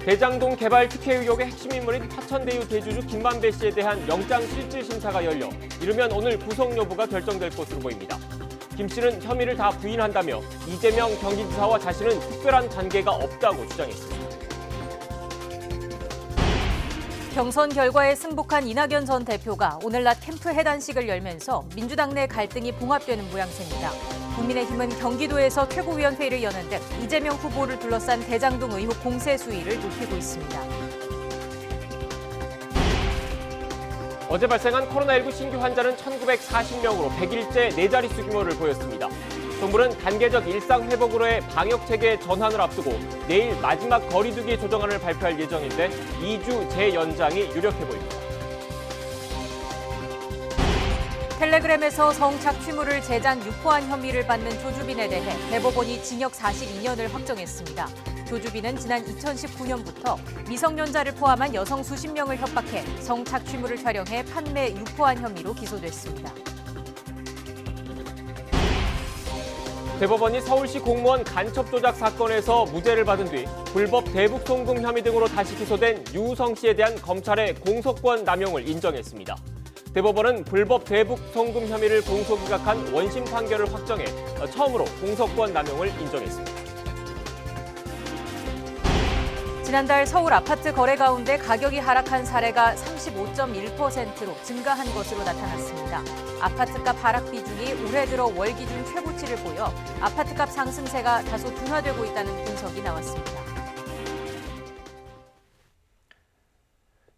대장동 개발 특혜 의혹의 핵심 인물인 화천대유 대주주 김만배 씨에 대한 영장실질심사가 열려 이르면 오늘 구속 여부가 결정될 것으로 보입니다. 김 씨는 혐의를 다 부인한다며 이재명 경기지사와 자신은 특별한 관계가 없다고 주장했습니다. 경선 결과에 승복한 이낙연 전 대표가 오늘 낮 캠프 해단식을 열면서 민주당 내 갈등이 봉합되는 모양새입니다. 국민의힘은 경기도에서 최고위원회의를 여는 등 이재명 후보를 둘러싼 대장동 의혹 공세 수위를 높이고 있습니다. 어제 발생한 코로나19 신규 환자는 1,940명으로 100일째 4자릿수 규모를 보였습니다. 정부는 단계적 일상 회복으로의 방역체계 전환을 앞두고 내일 마지막 거리두기 조정안을 발표할 예정인데 2주 재연장이 유력해 보입니다. 텔레그램에서 성착취물을 제작 유포한 혐의를 받는 조주빈에 대해 대법원이 징역 42년을 확정했습니다. 조주빈은 지난 2019년부터 미성년자를 포함한 여성 수십 명을 협박해 성착취물을 촬영해 판매, 유포한 혐의로 기소됐습니다. 대법원이 서울시 공무원 간첩 조작 사건에서 무죄를 받은 뒤 불법 대북 송금 혐의 등으로 다시 기소된 유우성 씨에 대한 검찰의 공소권 남용을 인정했습니다. 대법원은 불법 대북 송금 혐의를 공소 기각한 원심 판결을 확정해 처음으로 공소권 남용을 인정했습니다. 지난달 서울 아파트 거래 가운데 가격이 하락한 사례가 35.1%로 증가한 것으로 나타났습니다. 아파트값 하락 비중이 올해 들어 월 기준 최고치를 보여 아파트값 상승세가 다소 둔화되고 있다는 분석이 나왔습니다.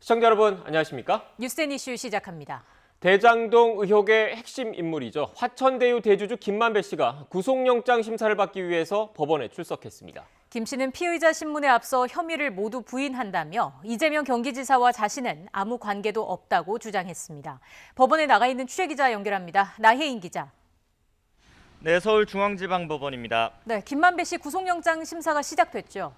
시청자 여러분, 안녕하십니까? 뉴스앤 이슈 시작합니다. 대장동 의혹의 핵심 인물이죠. 화천대유 대주주 김만배 씨가 구속영장 심사를 받기 위해서 법원에 출석했습니다. 김 씨는 피의자 신문에 앞서 혐의를 모두 부인한다며 이재명 경기지사와 자신은 아무 관계도 없다고 주장했습니다. 법원에 나가 있는 취재기자 연결합니다. 나혜인 기자. 네, 서울중앙지방법원입니다. 네, 김만배 씨 구속영장 심사가 시작됐죠.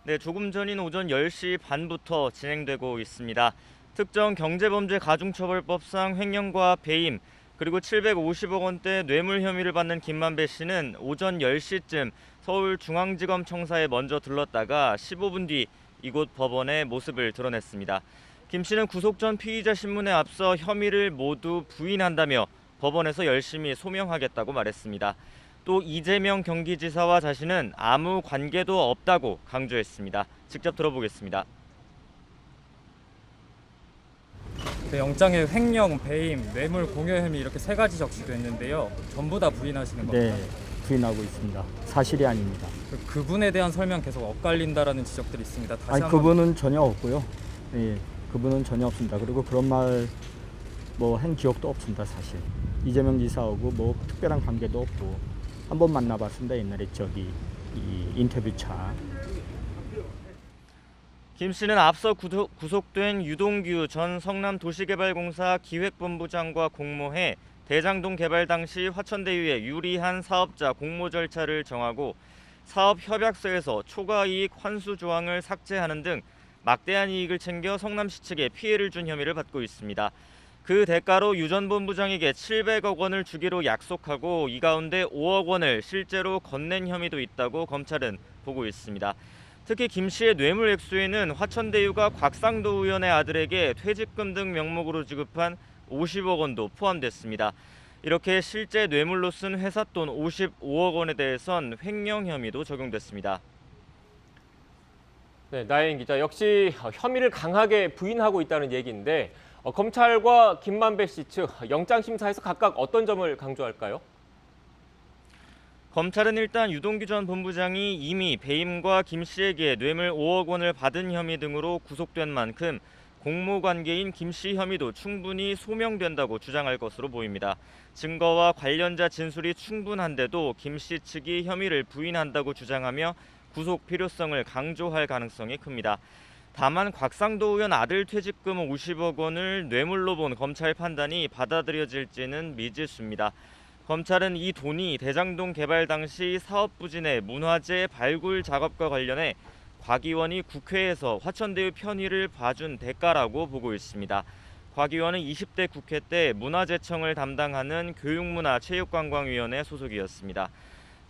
네, 조금 전인 오전 10시 반부터 진행되고 있습니다. 특정 경제범죄 가중처벌법상 횡령과 배임, 그리고 750억 원대 뇌물 혐의를 받는 김만배 씨는 오전 10시쯤 서울중앙지검 청사에 먼저 들렀다가 15분 뒤 이곳 법원에 모습을 드러냈습니다. 김 씨는 구속 전 피의자 신문에 앞서 혐의를 모두 부인한다며 법원에서 열심히 소명하겠다고 말했습니다. 또 이재명 경기지사와 자신은 아무 관계도 없다고 강조했습니다. 직접 들어보겠습니다. 영장에 횡령, 배임, 뇌물 공여 혐의 이렇게 3가지 적시됐는데요. 전부 다 부인하시는 겁니다. 네, 부인하고 있습니다. 사실이 아닙니다. 그분에 대한 설명 계속 엇갈린다라는 지적들이 있습니다. 아니, 그분은 전혀 없고요. 예, 그분은 전혀 없습니다. 그리고 그런 말 한 기억도 없습니다, 사실. 이재명 지사하고 특별한 관계도 없고 한 번 만나봤습니다. 옛날에 이 인터뷰차. 김 씨는 앞서 구속된 유동규 전 성남도시개발공사 기획본부장과 공모해 대장동 개발 당시 화천대유에 유리한 사업자 공모 절차를 정하고 사업 협약서에서 초과이익 환수 조항을 삭제하는 등 막대한 이익을 챙겨 성남시 측에 피해를 준 혐의를 받고 있습니다. 그 대가로 유 전 본부장에게 700억 원을 주기로 약속하고 이 가운데 5억 원을 실제로 건넨 혐의도 있다고 검찰은 보고 있습니다. 특히 김 씨의 뇌물 액수에는 화천대유가 곽상도 의원의 아들에게 퇴직금 등 명목으로 지급한 50억 원도 포함됐습니다. 이렇게 실제 뇌물로 쓴 회사 돈 55억 원에 대해선 횡령 혐의도 적용됐습니다. 네, 나혜인 기자. 역시 혐의를 강하게 부인하고 있다는 얘기인데 검찰과 김만배 씨 측 영장 심사에서 각각 어떤 점을 강조할까요? 검찰은 일단 유동규 전 본부장이 이미 배임과 김 씨에게 뇌물 5억 원을 받은 혐의 등으로 구속된 만큼 공모관계인 김 씨 혐의도 충분히 소명된다고 주장할 것으로 보입니다. 증거와 관련자 진술이 충분한데도 김 씨 측이 혐의를 부인한다고 주장하며 구속 필요성을 강조할 가능성이 큽니다. 다만 곽상도 의원 아들 퇴직금 50억 원을 뇌물로 본 검찰 판단이 받아들여질지는 미지수입니다. 검찰은 이 돈이 대장동 개발 당시 사업 부진의 문화재 발굴 작업과 관련해 곽 의원이 국회에서 화천대유 편의를 봐준 대가라고 보고 있습니다. 곽 의원은 20대 국회 때 문화재청을 담당하는 교육문화체육관광위원회 소속이었습니다.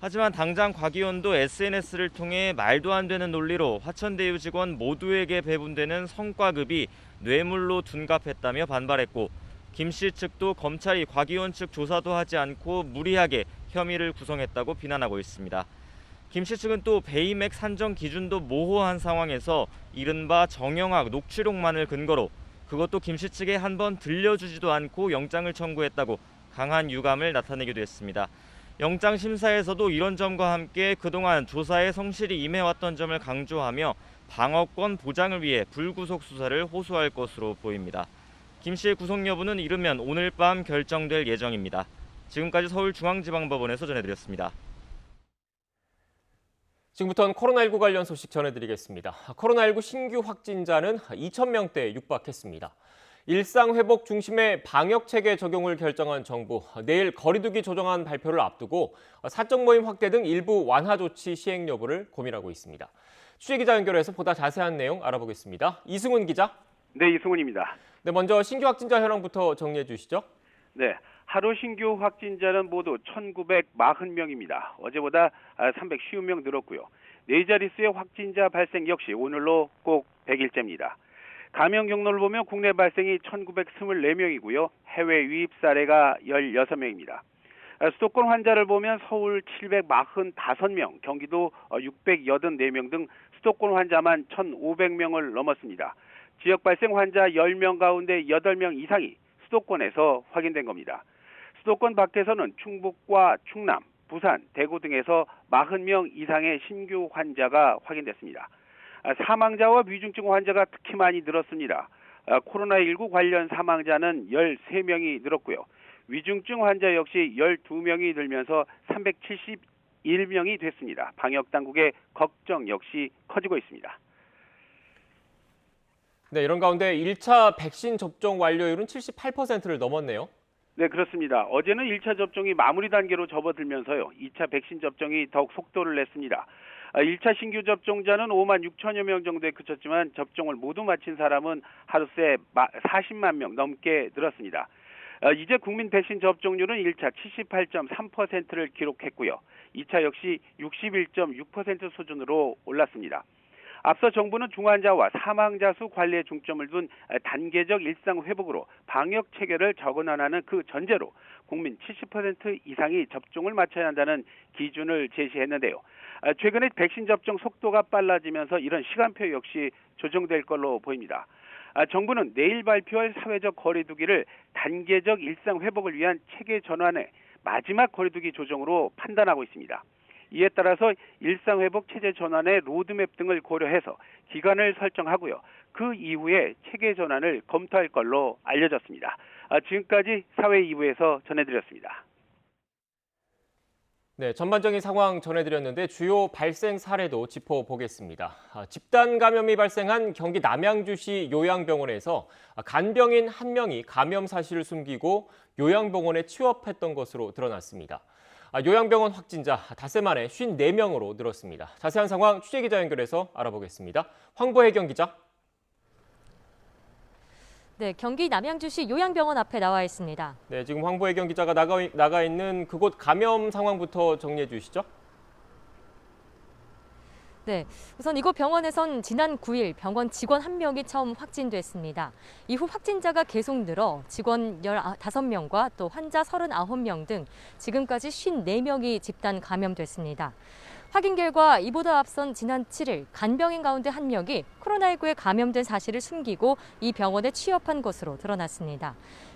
하지만 당장 곽 의원도 SNS를 통해 말도 안 되는 논리로 화천대유 직원 모두에게 배분되는 성과급이 뇌물로 둔갑했다며 반발했고, 김 씨 측도 검찰이 곽 의원 측 조사도 하지 않고 무리하게 혐의를 구성했다고 비난하고 있습니다. 김 씨 측은 또 배임액 산정 기준도 모호한 상황에서 이른바 정영학 녹취록만을 근거로, 그것도 김 씨 측에 한 번 들려주지도 않고 영장을 청구했다고 강한 유감을 나타내기도 했습니다. 영장 심사에서도 이런 점과 함께 그동안 조사에 성실히 임해왔던 점을 강조하며 방어권 보장을 위해 불구속 수사를 호소할 것으로 보입니다. 김 씨의 구속 여부는 이르면 오늘 밤 결정될 예정입니다. 지금까지 서울중앙지방법원에서 전해드렸습니다. 지금부터는 코로나19 관련 소식 전해드리겠습니다. 코로나19 신규 확진자는 2,000명대에 육박했습니다. 일상 회복 중심의 방역 체계 적용을 결정한 정부, 내일 거리두기 조정안 발표를 앞두고 사적 모임 확대 등 일부 완화 조치 시행 여부를 고민하고 있습니다. 취재기자 연결해서 보다 자세한 내용 알아보겠습니다. 이승훈 기자. 네, 이승훈입니다. 네, 먼저 신규 확진자 현황부터 정리해 주시죠. 네, 하루 신규 확진자는 모두 1,940명입니다. 어제보다 350명 늘었고요. 네 자릿수의 확진자 발생 역시 오늘로 꼭 100일째입니다. 감염 경로를 보면 국내 발생이 1,924명이고요. 해외 유입 사례가 16명입니다. 수도권 환자를 보면 서울 745명, 경기도 684명 등 수도권 환자만 1,500명을 넘었습니다. 지역 발생 환자 10명 가운데 8명 이상이 수도권에서 확인된 겁니다. 수도권 밖에서는 충북과 충남, 부산, 대구 등에서 40명 이상의 신규 환자가 확인됐습니다. 사망자와 위중증 환자가 특히 많이 늘었습니다. 코로나19 관련 사망자는 13명이 늘었고요. 위중증 환자 역시 12명이 늘면서 371명이 됐습니다. 방역당국의 걱정 역시 커지고 있습니다. 네, 이런 가운데 1차 백신 접종 완료율은 78%를 넘었네요. 네, 그렇습니다. 어제는 1차 접종이 마무리 단계로 접어들면서요. 2차 백신 접종이 더욱 속도를 냈습니다. 1차 신규 접종자는 5만 6천여 명 정도에 그쳤지만 접종을 모두 마친 사람은 하루 새 40만 명 넘게 늘었습니다. 이제 국민 백신 접종률은 1차 78.3%를 기록했고요. 2차 역시 61.6% 수준으로 올랐습니다. 앞서 정부는 중환자와 사망자 수 관리에 중점을 둔 단계적 일상 회복으로 방역 체계를 적원하는 그 전제로 국민 70% 이상이 접종을 마쳐야 한다는 기준을 제시했는데요. 최근에 백신 접종 속도가 빨라지면서 이런 시간표 역시 조정될 걸로 보입니다. 정부는 내일 발표할 사회적 거리두기를 단계적 일상 회복을 위한 체계 전환의 마지막 거리두기 조정으로 판단하고 있습니다. 이에 따라서 일상회복 체제 전환의 로드맵 등을 고려해서 기간을 설정하고요. 그 이후에 체계 전환을 검토할 걸로 알려졌습니다. 지금까지 사회 2부에서 전해드렸습니다. 네, 전반적인 상황 전해드렸는데 주요 발생 사례도 짚어보겠습니다. 집단 감염이 발생한 경기 남양주시 요양병원에서 간병인 1명이 감염 사실을 숨기고 요양병원에 취업했던 것으로 드러났습니다. 요양병원 확진자 닷새 만에 54명으로 늘었습니다. 자세한 상황 취재기자 연결해서 알아보겠습니다. 황보혜경 기자. 네, 경기 남양주시 요양병원 앞에 나와 있습니다. 네, 지금 황보혜경 기자가 나가 있는 그곳 감염 상황부터 정리해 주시죠. 네, 우선 이곳 병원에선 지난 9일 병원 직원 1명이 처음 확진됐습니다. 이후 확진자가 계속 늘어 직원 15명과 또 환자 39명 등 지금까지 54명이 집단 감염됐습니다. 확인 결과 이보다 앞선 지난 7일 간병인 가운데 1명이 코로나19에 감염된 사실을 숨기고 이 병원에 취업한 것으로 드러났습니다.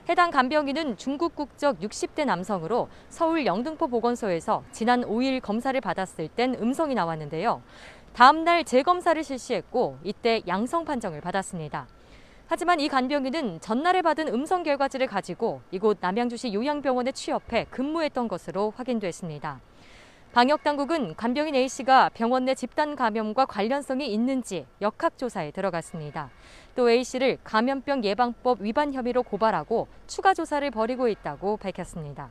해당 간병인은 중국 국적 60대 남성으로 서울 영등포 보건소에서 지난 5일 검사를 받았을 땐 음성이 나왔는데요. 다음 날 재검사를 실시했고 이때 양성 판정을 받았습니다. 하지만 이 간병인은 전날에 받은 음성 결과지를 가지고 이곳 남양주시 요양병원에 취업해 근무했던 것으로 확인됐습니다. 방역당국은 간병인 A씨가 병원 내 집단 감염과 관련성이 있는지 역학조사에 들어갔습니다. 또 A씨를 감염병 예방법 위반 혐의로 고발하고 추가 조사를 벌이고 있다고 밝혔습니다.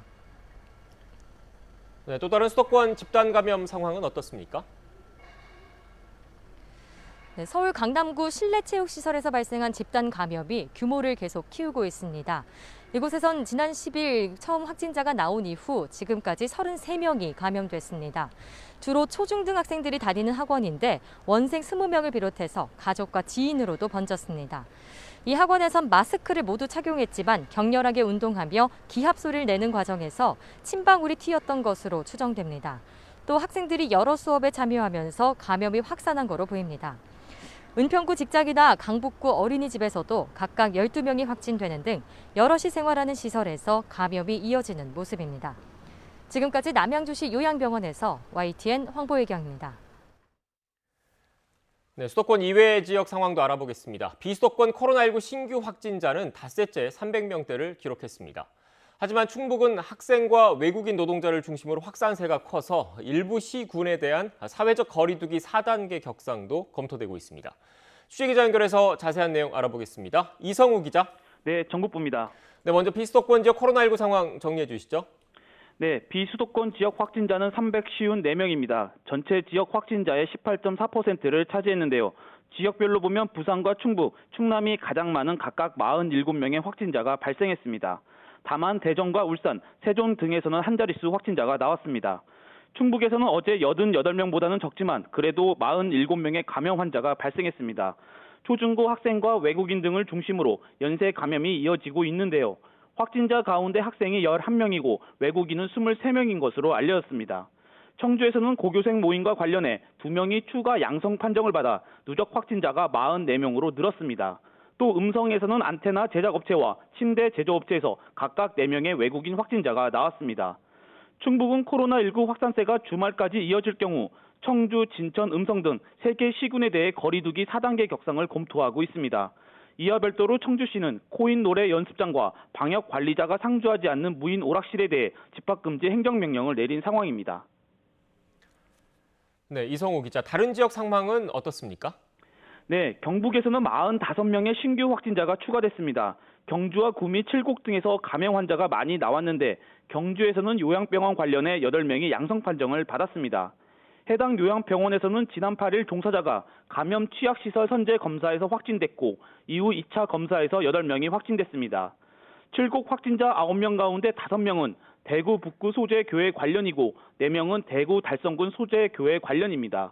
네, 또 다른 수도권 집단 감염 상황은 어떻습니까? 네, 서울 강남구 실내체육시설에서 발생한 집단 감염이 규모를 계속 키우고 있습니다. 이곳에선 지난 10일 처음 확진자가 나온 이후 지금까지 33명이 감염됐습니다. 주로 초중등 학생들이 다니는 학원인데 원생 20명을 비롯해서 가족과 지인으로도 번졌습니다. 이 학원에선 마스크를 모두 착용했지만 격렬하게 운동하며 기합 소리를 내는 과정에서 침방울이 튀었던 것으로 추정됩니다. 또 학생들이 여러 수업에 참여하면서 감염이 확산한 거로 보입니다. 은평구 직장이나 강북구 어린이집에서도 각각 12명이 확진되는 등 여럿이 생활하는 시설에서 감염이 이어지는 모습입니다. 지금까지 남양주시 요양병원에서 YTN 황보혜경입니다. 네, 수도권 이외 지역 상황도 알아보겠습니다. 비수도권 코로나19 신규 확진자는 닷새째 300명대를 기록했습니다. 하지만 충북은 학생과 외국인 노동자를 중심으로 확산세가 커서 일부 시군에 대한 사회적 거리두기 4단계 격상도 검토되고 있습니다. 취재기자 연결해서 자세한 내용 알아보겠습니다. 이성우 기자. 네, 전국부입니다. 네, 먼저 비수도권 지역 코로나19 상황 정리해 주시죠. 네, 비수도권 지역 확진자는 354명입니다. 전체 지역 확진자의 18.4%를 차지했는데요. 지역별로 보면 부산과 충북, 충남이 가장 많은 각각 47명의 확진자가 발생했습니다. 다만 대전과 울산, 세종 등에서는 한 자릿수 확진자가 나왔습니다. 충북에서는 어제 88명보다는 적지만 그래도 47명의 감염 환자가 발생했습니다. 초중고 학생과 외국인 등을 중심으로 연쇄 감염이 이어지고 있는데요. 확진자 가운데 학생이 11명이고 외국인은 23명인 것으로 알려졌습니다. 청주에서는 고교생 모임과 관련해 2명이 추가 양성 판정을 받아 누적 확진자가 44명으로 늘었습니다. 또 음성에서는 안테나 제작업체와 침대 제조업체에서 각각 4명의 외국인 확진자가 나왔습니다. 충북은 코로나19 확산세가 주말까지 이어질 경우 청주, 진천, 음성 등 3개 시군에 대해 거리두기 4단계 격상을 검토하고 있습니다. 이와 별도로 청주시는 코인 노래 연습장과 방역 관리자가 상주하지 않는 무인 오락실에 대해 집합금지 행정명령을 내린 상황입니다. 네, 이성우 기자. 다른 지역 상황은 어떻습니까? 네, 경북에서는 45명의 신규 확진자가 추가됐습니다. 경주와 구미, 칠곡 등에서 감염 환자가 많이 나왔는데 경주에서는 요양병원 관련해 8명이 양성 판정을 받았습니다. 해당 요양병원에서는 지난 8일 종사자가 감염 취약시설 선제 검사에서 확진됐고 이후 2차 검사에서 8명이 확진됐습니다. 칠곡 확진자 9명 가운데 5명은 대구 북구 소재 교회 관련이고 4명은 대구 달성군 소재 교회 관련입니다.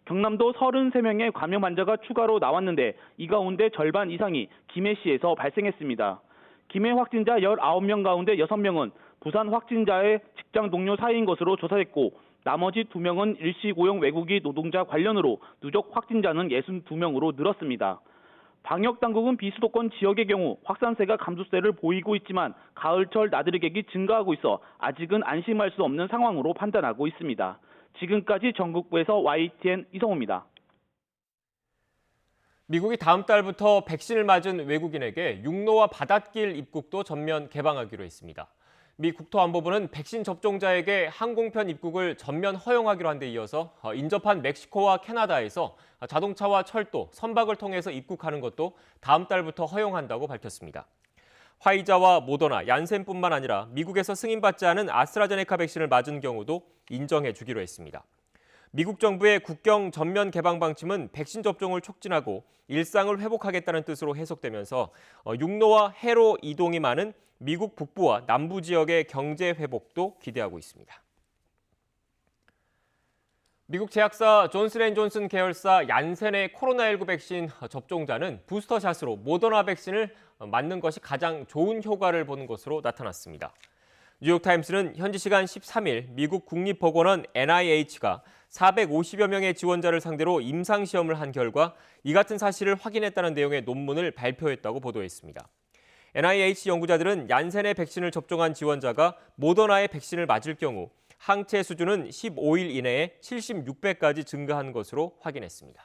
경남도 33명의 감염 환자가 추가로 나왔는데 이 가운데 절반 이상이 김해시에서 발생했습니다. 김해 확진자 19명 가운데 6명은 부산 확진자의 직장 동료 사이인 것으로 조사됐고 나머지 2명은 일시 고용 외국인 노동자 관련으로 누적 확진자는 62명으로 늘었습니다. 방역당국은 비수도권 지역의 경우 확산세가 감소세를 보이고 있지만 가을철 나들이객이 증가하고 있어 아직은 안심할 수 없는 상황으로 판단하고 있습니다. 지금까지 전국부에서 YTN 이성호입니다. 미국이 다음 달부터 백신을 맞은 외국인에게 육로와 바닷길 입국도 전면 개방하기로 했습니다. 미 국토안보부는 백신 접종자에게 항공편 입국을 전면 허용하기로 한 데 이어서 인접한 멕시코와 캐나다에서 자동차와 철도, 선박을 통해서 입국하는 것도 다음 달부터 허용한다고 밝혔습니다. 화이자와 모더나, 얀센뿐만 아니라 미국에서 승인받지 않은 아스트라제네카 백신을 맞은 경우도 인정해 주기로 했습니다. 미국 정부의 국경 전면 개방 방침은 백신 접종을 촉진하고 일상을 회복하겠다는 뜻으로 해석되면서 육로와 해로 이동이 많은 미국 북부와 남부 지역의 경제 회복도 기대하고 있습니다. 미국 제약사 존슨앤존슨 계열사 얀센의 코로나19 백신 접종자는 부스터샷으로 모더나 백신을 맞는 것이 가장 좋은 효과를 보는 것으로 나타났습니다. 뉴욕타임스는 현지 시간 13일 미국 국립보건원 NIH가 450여 명의 지원자를 상대로 임상시험을 한 결과 이 같은 사실을 확인했다는 내용의 논문을 발표했다고 보도했습니다. NIH 연구자들은 얀센의 백신을 접종한 지원자가 모더나의 백신을 맞을 경우 항체 수준은 15일 이내에 76배까지 증가한 것으로 확인했습니다.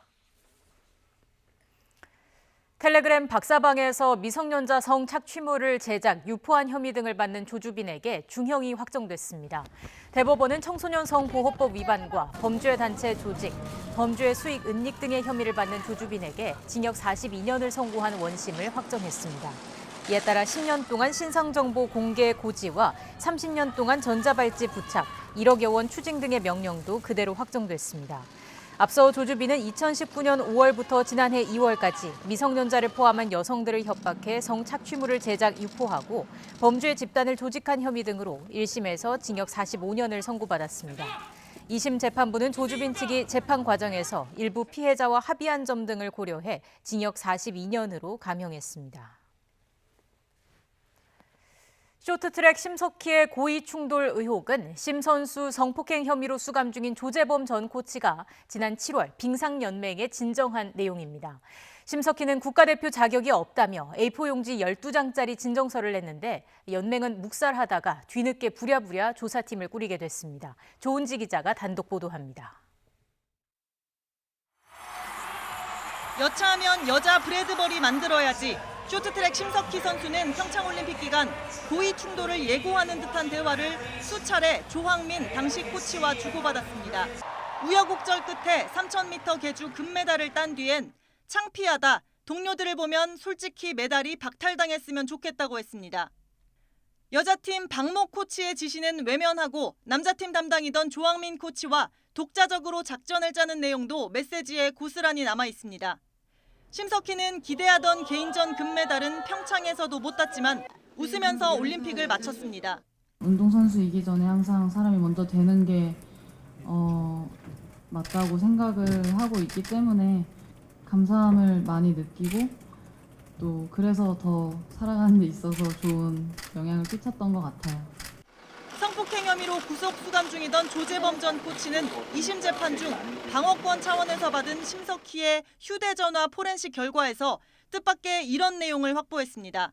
텔레그램 박사방에서 미성년자 성착취물을 제작, 유포한 혐의 등을 받는 조주빈에게 중형이 확정됐습니다. 대법원은 청소년 성보호법 위반과 범죄 단체 조직, 범죄 수익 은닉 등의 혐의를 받는 조주빈에게 징역 42년을 선고한 원심을 확정했습니다. 이에 따라 10년 동안 신상정보 공개 고지와 30년 동안 전자발찌 부착, 1억여 원 추징 등의 명령도 그대로 확정됐습니다. 앞서 조주빈은 2019년 5월부터 지난해 2월까지 미성년자를 포함한 여성들을 협박해 성착취물을 제작, 유포하고 범죄 집단을 조직한 혐의 등으로 1심에서 징역 45년을 선고받았습니다. 2심 재판부는 조주빈 측이 재판 과정에서 일부 피해자와 합의한 점 등을 고려해 징역 42년으로 감형했습니다. 쇼트트랙 심석희의 고의 충돌 의혹은 심 선수 성폭행 혐의로 수감 중인 조재범 전 코치가 지난 7월 빙상연맹에 진정한 내용입니다. 심석희는 국가대표 자격이 없다며 A4 용지 12장짜리 진정서를 냈는데 연맹은 묵살하다가 뒤늦게 부랴부랴 조사팀을 꾸리게 됐습니다. 조은지 기자가 단독 보도합니다. 여차하면 여자 브래드벌이 만들어야지. 쇼트트랙 심석희 선수는 평창올림픽 기간 고의 충돌을 예고하는 듯한 대화를 수차례 조황민 당시 코치와 주고받았습니다. 우여곡절 끝에 3000m 계주 금메달을 딴 뒤엔 창피하다, 동료들을 보면 솔직히 메달이 박탈당했으면 좋겠다고 했습니다. 여자팀 박목 코치의 지시는 외면하고 남자팀 담당이던 조황민 코치와 독자적으로 작전을 짜는 내용도 메시지에 고스란히 남아 있습니다. 심석희는 기대하던 개인전 금메달은 평창에서도 못 땄지만 웃으면서 올림픽을 마쳤습니다. 운동선수이기 전에 항상 사람이 먼저 되는 게 맞다고 생각을 하고 있기 때문에 감사함을 많이 느끼고 또 그래서 더 살아가는 데 있어서 좋은 영향을 끼쳤던 것 같아요. 성폭행 혐의로 구속 수감 중이던 조재범 전 코치는 2심 재판 중 방어권 차원에서 받은 심석희의 휴대전화 포렌식 결과에서 뜻밖의 이런 내용을 확보했습니다.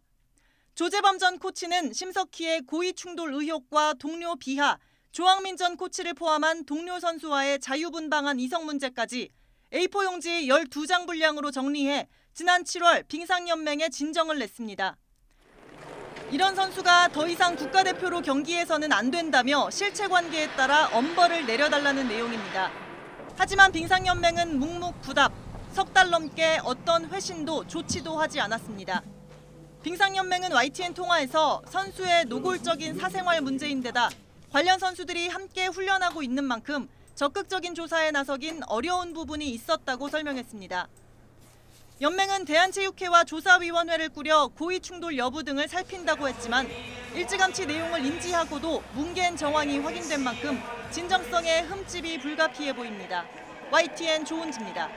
조재범 전 코치는 심석희의 고의 충돌 의혹과 동료 비하, 조황민 전 코치를 포함한 동료 선수와의 자유분방한 이성 문제까지 A4 용지 12장 분량으로 정리해 지난 7월 빙상연맹에 진정을 냈습니다. 이런 선수가 더 이상 국가대표로 경기에서는 안 된다며 실체관계에 따라 엄벌을 내려달라는 내용입니다. 하지만 빙상연맹은 묵묵부답, 석 달 넘게 어떤 회신도 조치도 하지 않았습니다. 빙상연맹은 YTN 통화에서 선수의 노골적인 사생활 문제인데다 관련 선수들이 함께 훈련하고 있는 만큼 적극적인 조사에 나서긴 어려운 부분이 있었다고 설명했습니다. 연맹은 대한체육회와 조사위원회를 꾸려 고의 충돌 여부 등을 살핀다고 했지만 일찌감치 내용을 인지하고도 뭉갠 정황이 확인된 만큼 진정성에 흠집이 불가피해 보입니다. YTN 조은지입니다.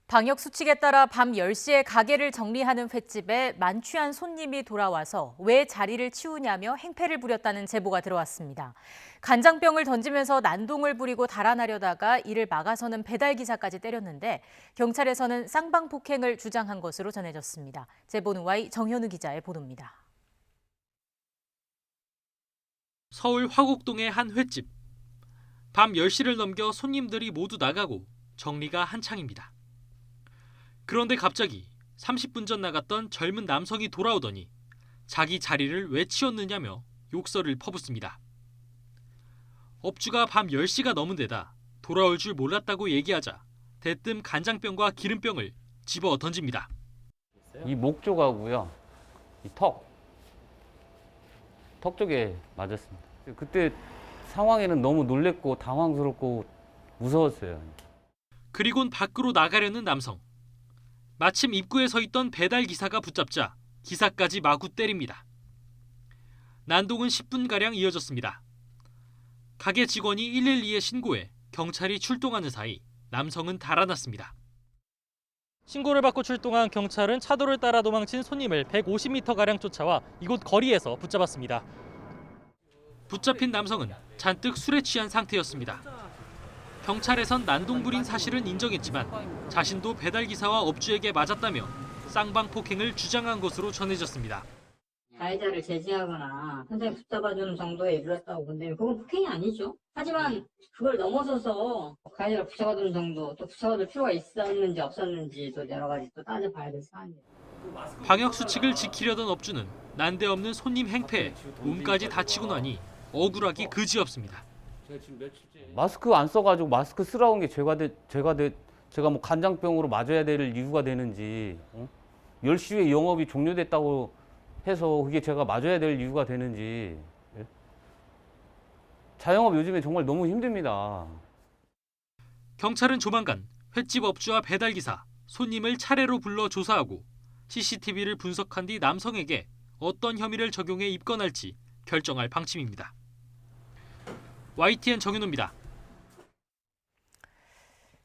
방역 수칙에 따라 밤 10시에 가게를 정리하는 횟집에 만취한 손님이 돌아와서 왜 자리를 치우냐며 행패를 부렸다는 제보가 들어왔습니다. 간장병을 던지면서 난동을 부리고 달아나려다가 이를 막아서는 배달기사까지 때렸는데 경찰에서는 쌍방폭행을 주장한 것으로 전해졌습니다. 제보는 Y 정현우 기자의 보도입니다. 서울 화곡동의 한 횟집. 밤 10시를 넘겨 손님들이 모두 나가고 정리가 한창입니다. 그런데 갑자기 30분 전 나갔던 젊은 남성이 돌아오더니 자기 자리를 왜 치웠느냐며 욕설을 퍼붓습니다. 업주가 밤 10시가 넘은 데다 돌아올 줄 몰랐다고 얘기하자 대뜸 간장병과 기름병을 집어 던집니다. 이 목 쪽하고요, 이 턱 쪽에 맞았습니다. 그때 상황에는 너무 놀랬고 당황스럽고 무서웠어요. 그리곤 밖으로 나가려는 남성. 마침 입구에 서 있던 배달기사가 붙잡자 기사까지 마구 때립니다. 난동은 10분가량 이어졌습니다. 가게 직원이 112에 신고해 경찰이 출동하는 사이 남성은 달아났습니다. 신고를 받고 출동한 경찰은 차도를 따라 도망친 손님을 150m가량 쫓아와 이곳 거리에서 붙잡았습니다. 붙잡힌 남성은 잔뜩 술에 취한 상태였습니다. 경찰에선 난동 부린 사실은 인정했지만 자신도 배달기사와 업주에게 맞았다며 쌍방폭행을 주장한 것으로 전해졌습니다. 가해자를 제지하거나 현장에 붙잡아주는 정도에 이르렀다고 본다면 그건 폭행이 아니죠. 하지만 그걸 넘어서서 가해자를 붙잡아주는 정도, 또 붙잡아줄 필요가 있었는지 없었는지 또 여러 가지 또 따져봐야 될 사안이에요. 방역 수칙을 지키려던 업주는 난데없는 손님 행패에 몸까지 다치고 나니 억울하기 그지없습니다. 마스크 안 써가지고 마스크 쓰라고 한 게 제가 뭐 간장병으로 맞아야 될 이유가 되는지, 10시에 영업이 종료됐다고 해서 그게 제가 맞아야 될 이유가 되는지. 자영업 요즘에 정말 너무 힘듭니다. 경찰은 조만간 횟집 업주와 배달기사, 손님을 차례로 불러 조사하고 CCTV를 분석한 뒤 남성에게 어떤 혐의를 적용해 입건할지 결정할 방침입니다. YTN 정윤호입니다.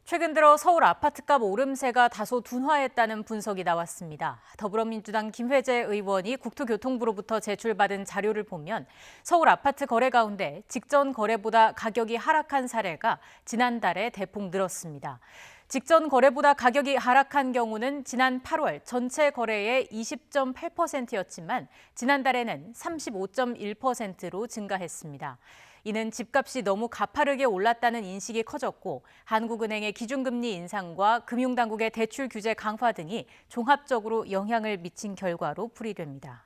최근 들어 서울 아파트값 오름세가 다소 둔화했다는 분석이 나왔습니다. 더불어민주당 김회재 의원이 국토교통부로부터 제출받은 자료를 보면 서울 아파트 거래 가운데 직전 거래보다 가격이 하락한 사례가 지난달에 대폭 늘었습니다. 직전 거래보다 가격이 하락한 경우는 지난 8월 전체 거래의 20.8%였지만 지난달에는 35.1%로 증가했습니다. 이는 집값이 너무 가파르게 올랐다는 인식이 커졌고 한국은행의 기준금리 인상과 금융당국의 대출 규제 강화 등이 종합적으로 영향을 미친 결과로 풀이됩니다.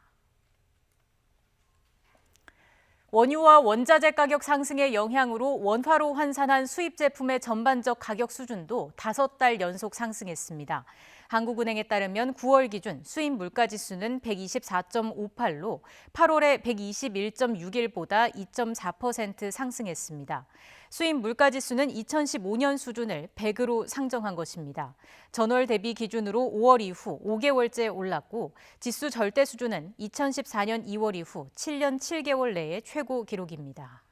원유와 원자재 가격 상승의 영향으로 원화로 환산한 수입 제품의 전반적 가격 수준도 5달 연속 상승했습니다. 한국은행에 따르면 9월 기준 수입 물가지수는 124.58로 8월에 121.61보다 2.4% 상승했습니다. 수입 물가지수는 2015년 수준을 100으로 상정한 것입니다. 전월 대비 기준으로 5월 이후 5개월째 올랐고 지수 절대 수준은 2014년 2월 이후 7년 7개월 내의 최고 기록입니다.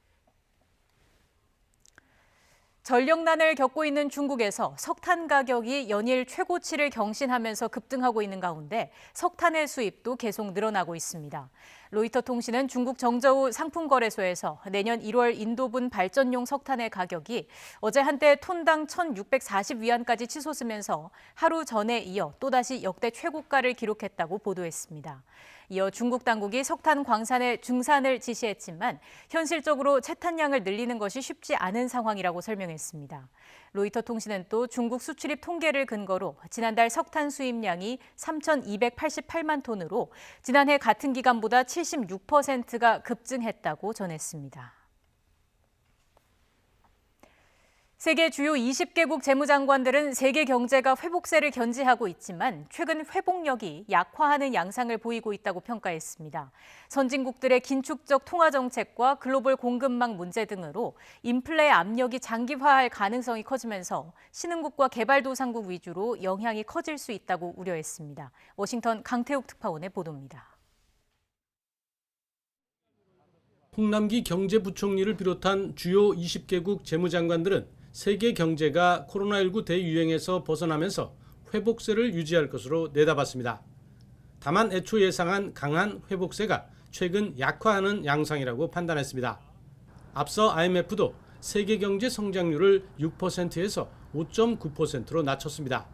전력난을 겪고 있는 중국에서 석탄 가격이 연일 최고치를 경신하면서 급등하고 있는 가운데 석탄의 수입도 계속 늘어나고 있습니다. 로이터 통신은 중국 정저우 상품거래소에서 내년 1월 인도분 발전용 석탄의 가격이 어제 한때 톤당 1,640위안까지 치솟으면서 하루 전에 이어 또다시 역대 최고가를 기록했다고 보도했습니다. 이어 중국 당국이 석탄 광산의 중산을 지시했지만 현실적으로 채탄량을 늘리는 것이 쉽지 않은 상황이라고 설명했습니다. 로이터 통신은 또 중국 수출입 통계를 근거로 지난달 석탄 수입량이 3,288만 톤으로 지난해 같은 기간보다 76%가 급증했다고 전했습니다. 세계 주요 20개국 재무장관들은 세계 경제가 회복세를 견지하고 있지만 최근 회복력이 약화하는 양상을 보이고 있다고 평가했습니다. 선진국들의 긴축적 통화 정책과 글로벌 공급망 문제 등으로 인플레 압력이 장기화할 가능성이 커지면서 신흥국과 개발도상국 위주로 영향이 커질 수 있다고 우려했습니다. 워싱턴 강태욱 특파원의 보도입니다. 홍남기 경제부총리를 비롯한 주요 20개국 재무장관들은 세계 경제가 코로나19 대유행에서 벗어나면서 회복세를 유지할 것으로 내다봤습니다. 다만 애초 예상한 강한 회복세가 최근 약화하는 양상이라고 판단했습니다. 앞서 IMF도 세계 경제 성장률을 6%에서 5.9%로 낮췄습니다.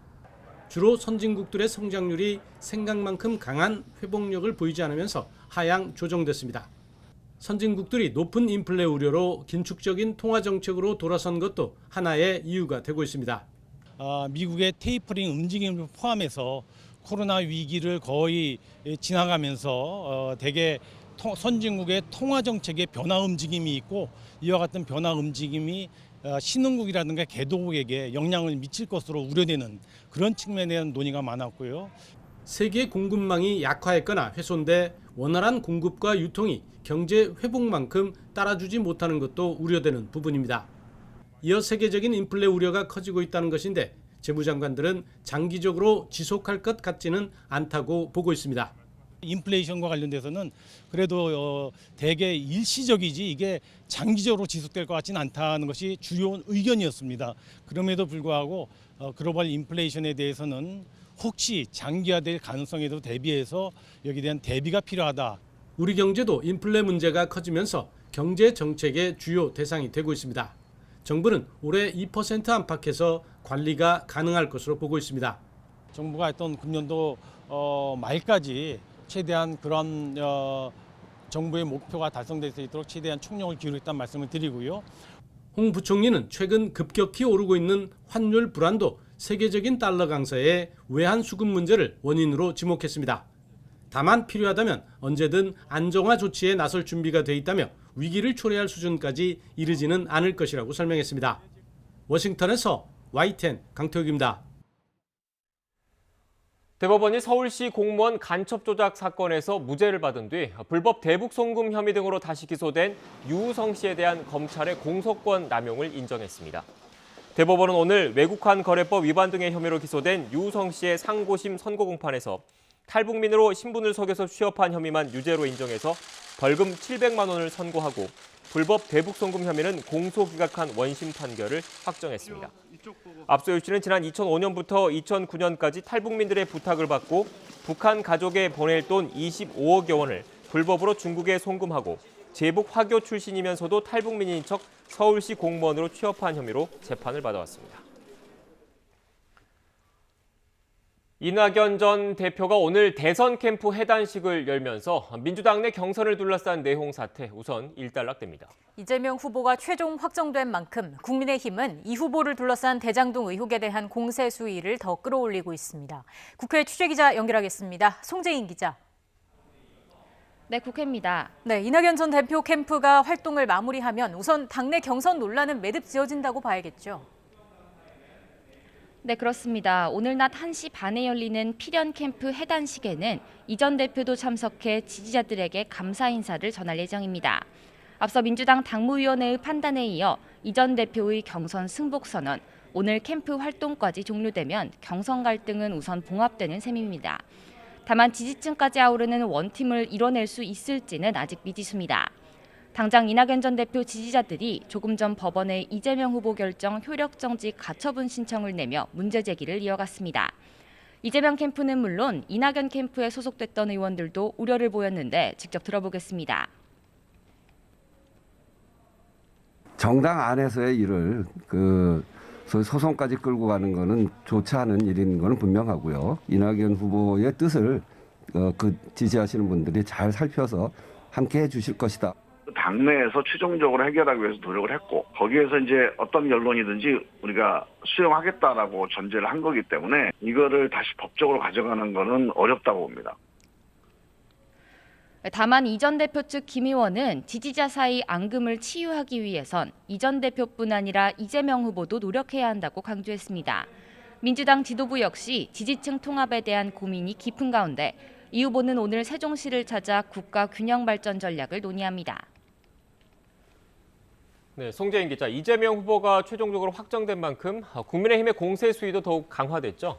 주로 선진국들의 성장률이 생각만큼 강한 회복력을 보이지 않으면서 하향 조정됐습니다. 선진국들이 높은 인플레 우려로 긴축적인 통화 정책으로 돌아선 것도 하나의 이유가 되고 있습니다. 미국의 테이퍼링 움직임을 포함해서 코로나 위기를 거의 지나가면서 대개 선진국의 통화 정책의 변화 움직임이 있고 이와 같은 변화 움직임이 신흥국이라든가 개도국에게 영향을 미칠 것으로 우려되는 그런 측면에 대한 논의가 많았고요. 세계 공급망이 약화했거나 훼손돼 원활한 공급과 유통이 경제 회복만큼 따라주지 못하는 것도 우려되는 부분입니다. 이어 세계적인 인플레 우려가 커지고 있다는 것인데 재무장관들은 장기적으로 지속할 것 같지는 않다고 보고 있습니다. 인플레이션과 관련돼서는 그래도 대개 일시적이지 이게 장기적으로 지속될 것 같지는 않다는 것이 주요 의견이었습니다. 그럼에도 불구하고 글로벌 인플레이션에 대해서는 혹시 장기화될 가능성에도 대비해서 여기에 대한 대비가 필요하다. 우리 경제도 인플레 문제가 커지면서 경제 정책의 주요 대상이 되고 있습니다. 정부는 올해 2% 안팎에서 관리가 가능할 것으로 보고 있습니다. 정부가 했던 금년도 말까지 최대한 그런 정부의 목표가 달성될 수 있도록 최대한 총력을 기울이겠다는 말씀을 드리고요. 홍 부총리는 최근 급격히 오르고 있는 환율 불안도 세계적인 달러 강세의 외환 수급 문제를 원인으로 지목했습니다. 다만 필요하다면 언제든 안정화 조치에 나설 준비가 돼 있다며 위기를 초래할 수준까지 이르지는 않을 것이라고 설명했습니다. 워싱턴에서 YTN 강태욱입니다. 대법원이 서울시 공무원 간첩 조작 사건에서 무죄를 받은 뒤 불법 대북 송금 혐의 등으로 다시 기소된 유우성 씨에 대한 검찰의 공소권 남용을 인정했습니다. 대법원은 오늘 외국환 거래법 위반 등의 혐의로 기소된 유우성 씨의 상고심 선고 공판에서 탈북민으로 신분을 속여서 취업한 혐의만 유죄로 인정해서 벌금 700만 원을 선고하고 불법 대북 송금 혐의는 공소기각한 원심 판결을 확정했습니다. 앞서 유 씨는 지난 2005년부터 2009년까지 탈북민들의 부탁을 받고 북한 가족에 보낼 돈 25억여 원을 불법으로 중국에 송금하고 제복 화교 출신이면서도 탈북민인 척 서울시 공무원으로 취업한 혐의로 재판을 받아왔습니다. 이낙연 전 대표가 오늘 대선 캠프 해단식을 열면서 민주당 내 경선을 둘러싼 내홍 사태 우선 일단락됩니다. 이재명 후보가 최종 확정된 만큼 국민의힘은 이 후보를 둘러싼 대장동 의혹에 대한 공세 수위를 더 끌어올리고 있습니다. 국회 취재기자 연결하겠습니다. 송재인 기자. 네, 국회입니다. 네, 이낙연 전 대표 캠프가 활동을 마무리하면 우선 당내 경선 논란은 매듭 지어진다고 봐야겠죠. 네, 그렇습니다. 오늘 낮 1시 반에 열리는 필연 캠프 해단식에는 이 전 대표도 참석해 지지자들에게 감사 인사를 전할 예정입니다. 앞서 민주당 당무위원회의 판단에 이어 이 전 대표의 경선 승복 선언, 오늘 캠프 활동까지 종료되면 경선 갈등은 우선 봉합되는 셈입니다. 다만 지지층까지 아우르는 원팀을 이뤄낼 수 있을지는 아직 미지수입니다. 당장 이낙연 전 대표 지지자들이 조금 전 법원에 이재명 후보 결정 효력정지 가처분 신청을 내며 문제 제기를 이어갔습니다. 이재명 캠프는 물론 이낙연 캠프에 소속됐던 의원들도 우려를 보였는데 직접 들어보겠습니다. 정당 안에서의 일을 소송까지 끌고 가는 것은 좋지 않은 일인 것은 분명하고요. 이낙연 후보의 뜻을 지지하시는 분들이 잘 살펴서 함께 해주실 것이다. 당내에서 최종적으로 해결하기 위해서 노력을 했고 거기에서 이제 어떤 결론이든지 우리가 수용하겠다라고 전제를 한 거기 때문에 이거를 다시 법적으로 가져가는 거는 어렵다고 봅니다. 다만 이 전 대표 측 김 의원은 지지자 사이 앙금을 치유하기 위해선 이 전 대표뿐 아니라 이재명 후보도 노력해야 한다고 강조했습니다. 민주당 지도부 역시 지지층 통합에 대한 고민이 깊은 가운데 이 후보는 오늘 세종시를 찾아 국가 균형 발전 전략을 논의합니다. 네, 송재인 기자, 이재명 후보가 최종적으로 확정된 만큼 국민의힘의 공세 수위도 더욱 강화됐죠?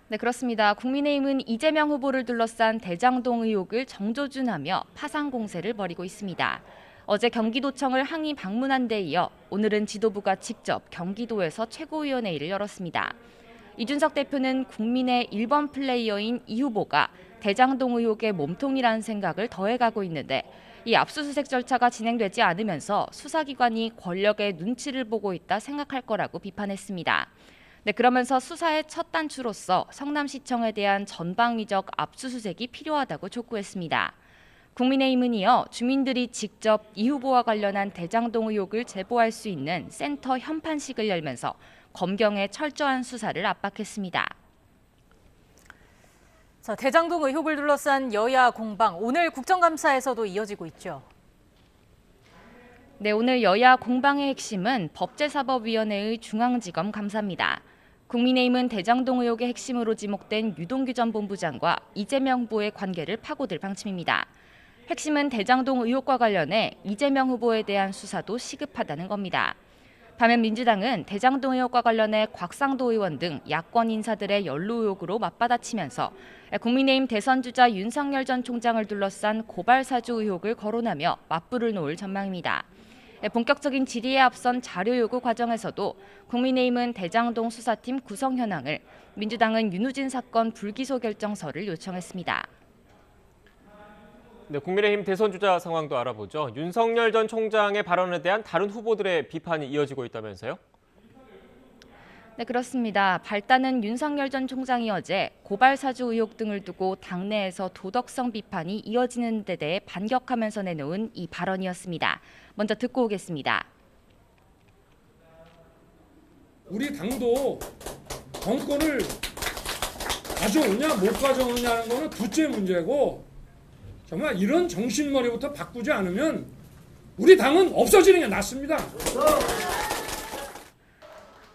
네, 그렇습니다. 국민의힘은 이재명 후보를 둘러싼 대장동 의혹을 정조준하며 파상 공세를 벌이고 있습니다. 어제 경기도청을 항의 방문한 데 이어 오늘은 지도부가 직접 경기도에서 최고위원회의를 열었습니다. 이준석 대표는 국민의 1번 플레이어인 이 후보가 대장동 의혹의 몸통이라는 생각을 더해가고 있는데 이 압수수색 절차가 진행되지 않으면서 수사기관이 권력의 눈치를 보고 있다 생각할 거라고 비판했습니다. 네, 그러면서 수사의 첫 단추로서 성남시청에 대한 전방위적 압수수색이 필요하다고 촉구했습니다. 국민의힘은 이어 주민들이 직접 이 후보와 관련한 대장동 의혹을 제보할 수 있는 센터 현판식을 열면서 검경의 철저한 수사를 압박했습니다. 자, 대장동 의혹을 둘러싼 여야 공방, 오늘 국정감사에서도 이어지고 있죠. 네, 오늘 여야 공방의 핵심은 법제사법위원회의 중앙지검 감사입니다. 국민의힘은 대장동 의혹의 핵심으로 지목된 유동규 전 본부장과 이재명 후보의 관계를 파고들 방침입니다. 핵심은 대장동 의혹과 관련해 이재명 후보에 대한 수사도 시급하다는 겁니다. 반면 민주당은 대장동 의혹과 관련해 곽상도 의원 등 야권 인사들의 연루 의혹으로 맞받아치면서 국민의힘 대선 주자 윤석열 전 총장을 둘러싼 고발 사주 의혹을 거론하며 맞불을 놓을 전망입니다. 본격적인 질의에 앞선 자료 요구 과정에서도 국민의힘은 대장동 수사팀 구성 현황을, 민주당은 윤우진 사건 불기소 결정서를 요청했습니다. 네, 국민의힘 대선 주자 상황도 알아보죠. 윤석열 전 총장의 발언에 대한 다른 후보들의 비판이 이어지고 있다면서요? 네, 그렇습니다. 발단은 윤석열 전 총장이 어제 고발 사주 의혹 등을 두고 당내에서 도덕성 비판이 이어지는 데 대해 반격하면서 내놓은 이 발언이었습니다. 먼저 듣고 오겠습니다. 우리 당도 정권을 가져오냐 못 가져오냐는 거는 둘째 문제고, 정말 이런 정신머리부터 바꾸지 않으면 우리 당은 없어지는 게 낫습니다.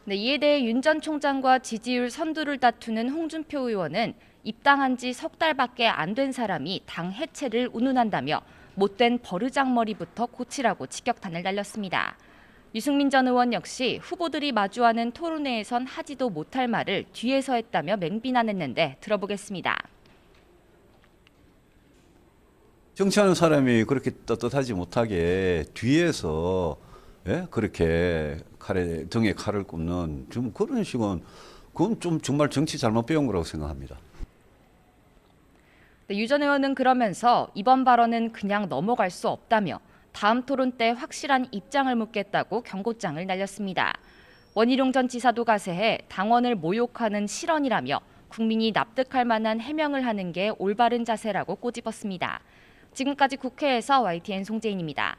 네, 이에 대해 윤 전 총장과 지지율 선두를 다투는 홍준표 의원은 입당한 지 석 달밖에 안 된 사람이 당 해체를 운운한다며 못된 버르장머리부터 고치라고 직격탄을 날렸습니다. 유승민 전 의원 역시 후보들이 마주하는 토론회에선 하지도 못할 말을 뒤에서 했다며 맹비난했는데 들어보겠습니다. 정치하는 사람이 그렇게 떳떳하지 못하게 뒤에서 그렇게 등에 칼을 꼽는 좀 그런 식은 그건 좀 정말 정치 잘못 배운 거라고 생각합니다. 네, 유 전 의원은 그러면서 이번 발언은 그냥 넘어갈 수 없다며 다음 토론 때 확실한 입장을 묻겠다고 경고장을 날렸습니다. 원희룡 전 지사도 가세해 당원을 모욕하는 실언이라며 국민이 납득할 만한 해명을 하는 게 올바른 자세라고 꼬집었습니다. 지금까지 국회에서 YTN 송재인입니다.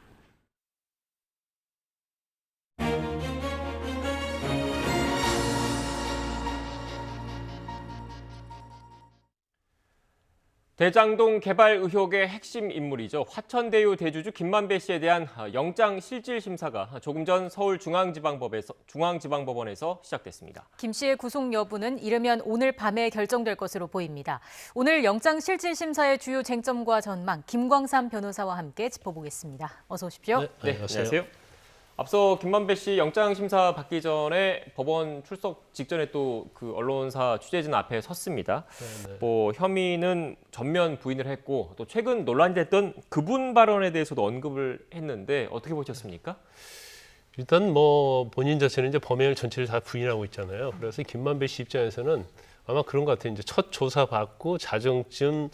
대장동 개발 의혹의 핵심 인물이죠. 화천대유 대주주 김만배 씨에 대한 영장 실질 심사가 조금 전 서울중앙지방법원에서 시작됐습니다. 김 씨의 구속 여부는 이르면 오늘 밤에 결정될 것으로 보입니다. 오늘 영장 실질 심사의 주요 쟁점과 전망, 김광삼 변호사와 함께 짚어보겠습니다. 어서 오십시오. 네, 안녕하세요. 앞서 김만배 씨 영장 심사 받기 전에 법원 출석 직전에 또 그 언론사 취재진 앞에 섰습니다. 뭐 혐의는 전면 부인을 했고 또 최근 논란이 됐던 그분 발언에 대해서도 언급을 했는데 어떻게 보셨습니까? 일단 뭐 본인 자체는 이제 범행을 전체를 다 부인하고 있잖아요. 그래서 김만배 씨 입장에서는 아마 그런 것 같아요. 이제 첫 조사 받고 자정쯤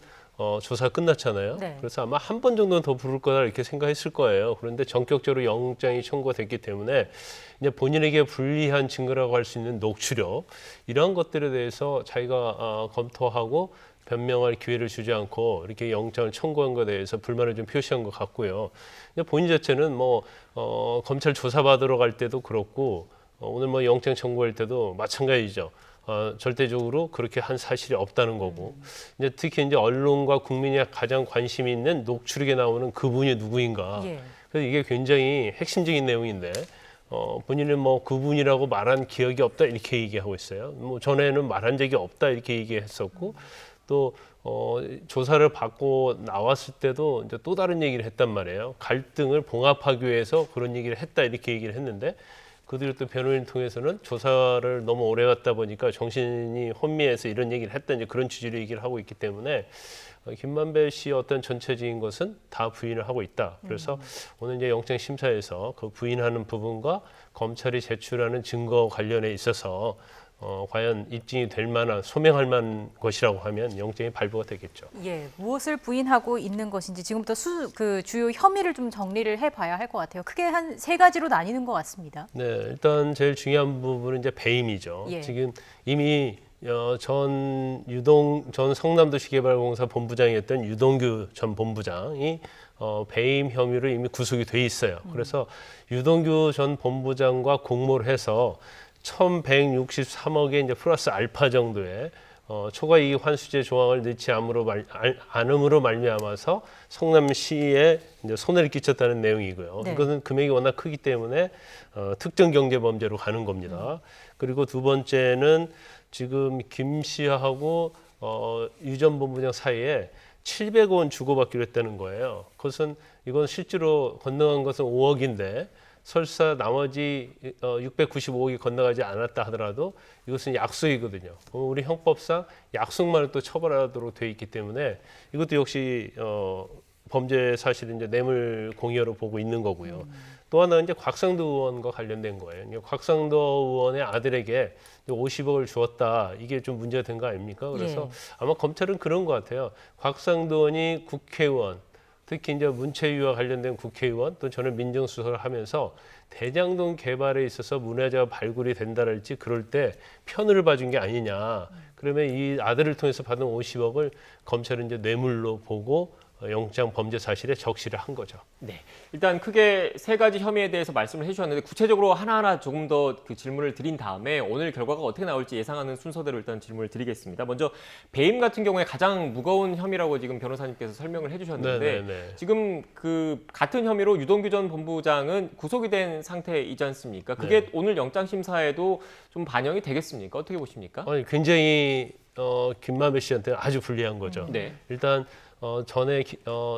조사 끝났잖아요. 네. 그래서 아마 한 번 정도는 더 부를 거다 이렇게 생각했을 거예요. 그런데 전격적으로 영장이 청구가 됐기 때문에 이제 본인에게 불리한 증거라고 할 수 있는 녹취록 이러한 것들에 대해서 자기가 검토하고 변명할 기회를 주지 않고 이렇게 영장을 청구한 것에 대해서 불만을 좀 표시한 것 같고요. 본인 자체는 뭐 검찰 조사받으러 갈 때도 그렇고 오늘 뭐 영장 청구할 때도 마찬가지죠. 절대적으로 그렇게 한 사실이 없다는 거고 이제 특히 이제 언론과 국민이 가장 관심이 있는 녹취록에 나오는 그분이 누구인가. 그래서 이게 굉장히 핵심적인 내용인데 본인은 뭐 그분이라고 말한 기억이 없다 이렇게 얘기하고 있어요. 뭐 전에는 말한 적이 없다 이렇게 얘기했었고 또 조사를 받고 나왔을 때도 이제 또 다른 얘기를 했단 말이에요. 갈등을 봉합하기 위해서 그런 얘기를 했다 이렇게 얘기를 했는데. 그들이 또 변호인 통해서는 조사를 너무 오래 갔다 보니까 정신이 혼미해서 이런 얘기를 했다 이제 그런 취지로 얘기를 하고 있기 때문에 김만배 씨의 어떤 전체적인 것은 다 부인을 하고 있다. 그래서 오늘 이제 영장 심사에서 그 부인하는 부분과 검찰이 제출하는 증거 관련에 있어서 과연 입증이 될 만한 소명할 만한 것이라고 하면 영장이 발부가 되겠죠. 예, 무엇을 부인하고 있는 것인지 지금부터 그 주요 혐의를 좀 정리를 해봐야 할 것 같아요. 크게 한 세 가지로 나뉘는 것 같습니다. 네, 일단 제일 중요한 부분은 이제 배임이죠. 예. 지금 이미 전 성남도시개발공사 본부장이었던 유동규 전 본부장이 배임 혐의로 이미 구속이 돼 있어요. 그래서 유동규 전 본부장과 공모를 해서 1,163억의 이제 플러스 알파 정도의 초과 이익 환수제 조항을 넣지 않음으로 말미암아서 성남시에 이제 손해를 끼쳤다는 내용이고요. 네. 이것은 금액이 워낙 크기 때문에 특정 경제 범죄로 가는 겁니다. 그리고 두 번째는 지금 김 씨하고 유 전 본부장 사이에 700억 원 주고받기로 했다는 거예요. 이건 실제로 건너간 것은 5억인데 설사 나머지 695억이 건너가지 않았다 하더라도 이것은 약속이거든요. 우리 형법상 약속만을 또 처벌하도록 되어 있기 때문에 이것도 역시 범죄 사실은 이제 뇌물 공여로 보고 있는 거고요. 또 하나는 이제 곽상도 의원과 관련된 거예요. 곽상도 의원의 아들에게 50억을 주었다. 이게 좀 문제가 된 거 아닙니까? 그래서 아마 검찰은 그런 것 같아요. 곽상도 의원이 국회의원, 특히 이제 문체위와 관련된 국회의원 또 저는 민정수석을 하면서 대장동 개발에 있어서 문화재가 발굴이 된다랄지 그럴 때 편을 봐준 게 아니냐. 그러면 이 아들을 통해서 받은 50억을 검찰은 이제 뇌물로 보고 영장 범죄 사실에 적시를 한 거죠. 네, 일단 크게 세 가지 혐의에 대해서 말씀을 해주셨는데 구체적으로 하나하나 조금 더 그 질문을 드린 다음에 오늘 결과가 어떻게 나올지 예상하는 순서대로 일단 질문을 드리겠습니다. 먼저 배임 같은 경우에 가장 무거운 혐의라고 지금 변호사님께서 설명을 해주셨는데 지금 그 같은 혐의로 유동규 전 본부장은 구속이 된 상태이지 않습니까? 그게 오늘 영장 심사에도 좀 반영이 되겠습니까? 어떻게 보십니까? 굉장히 김만배 씨한테는 아주 불리한 거죠. 네. 일단 전에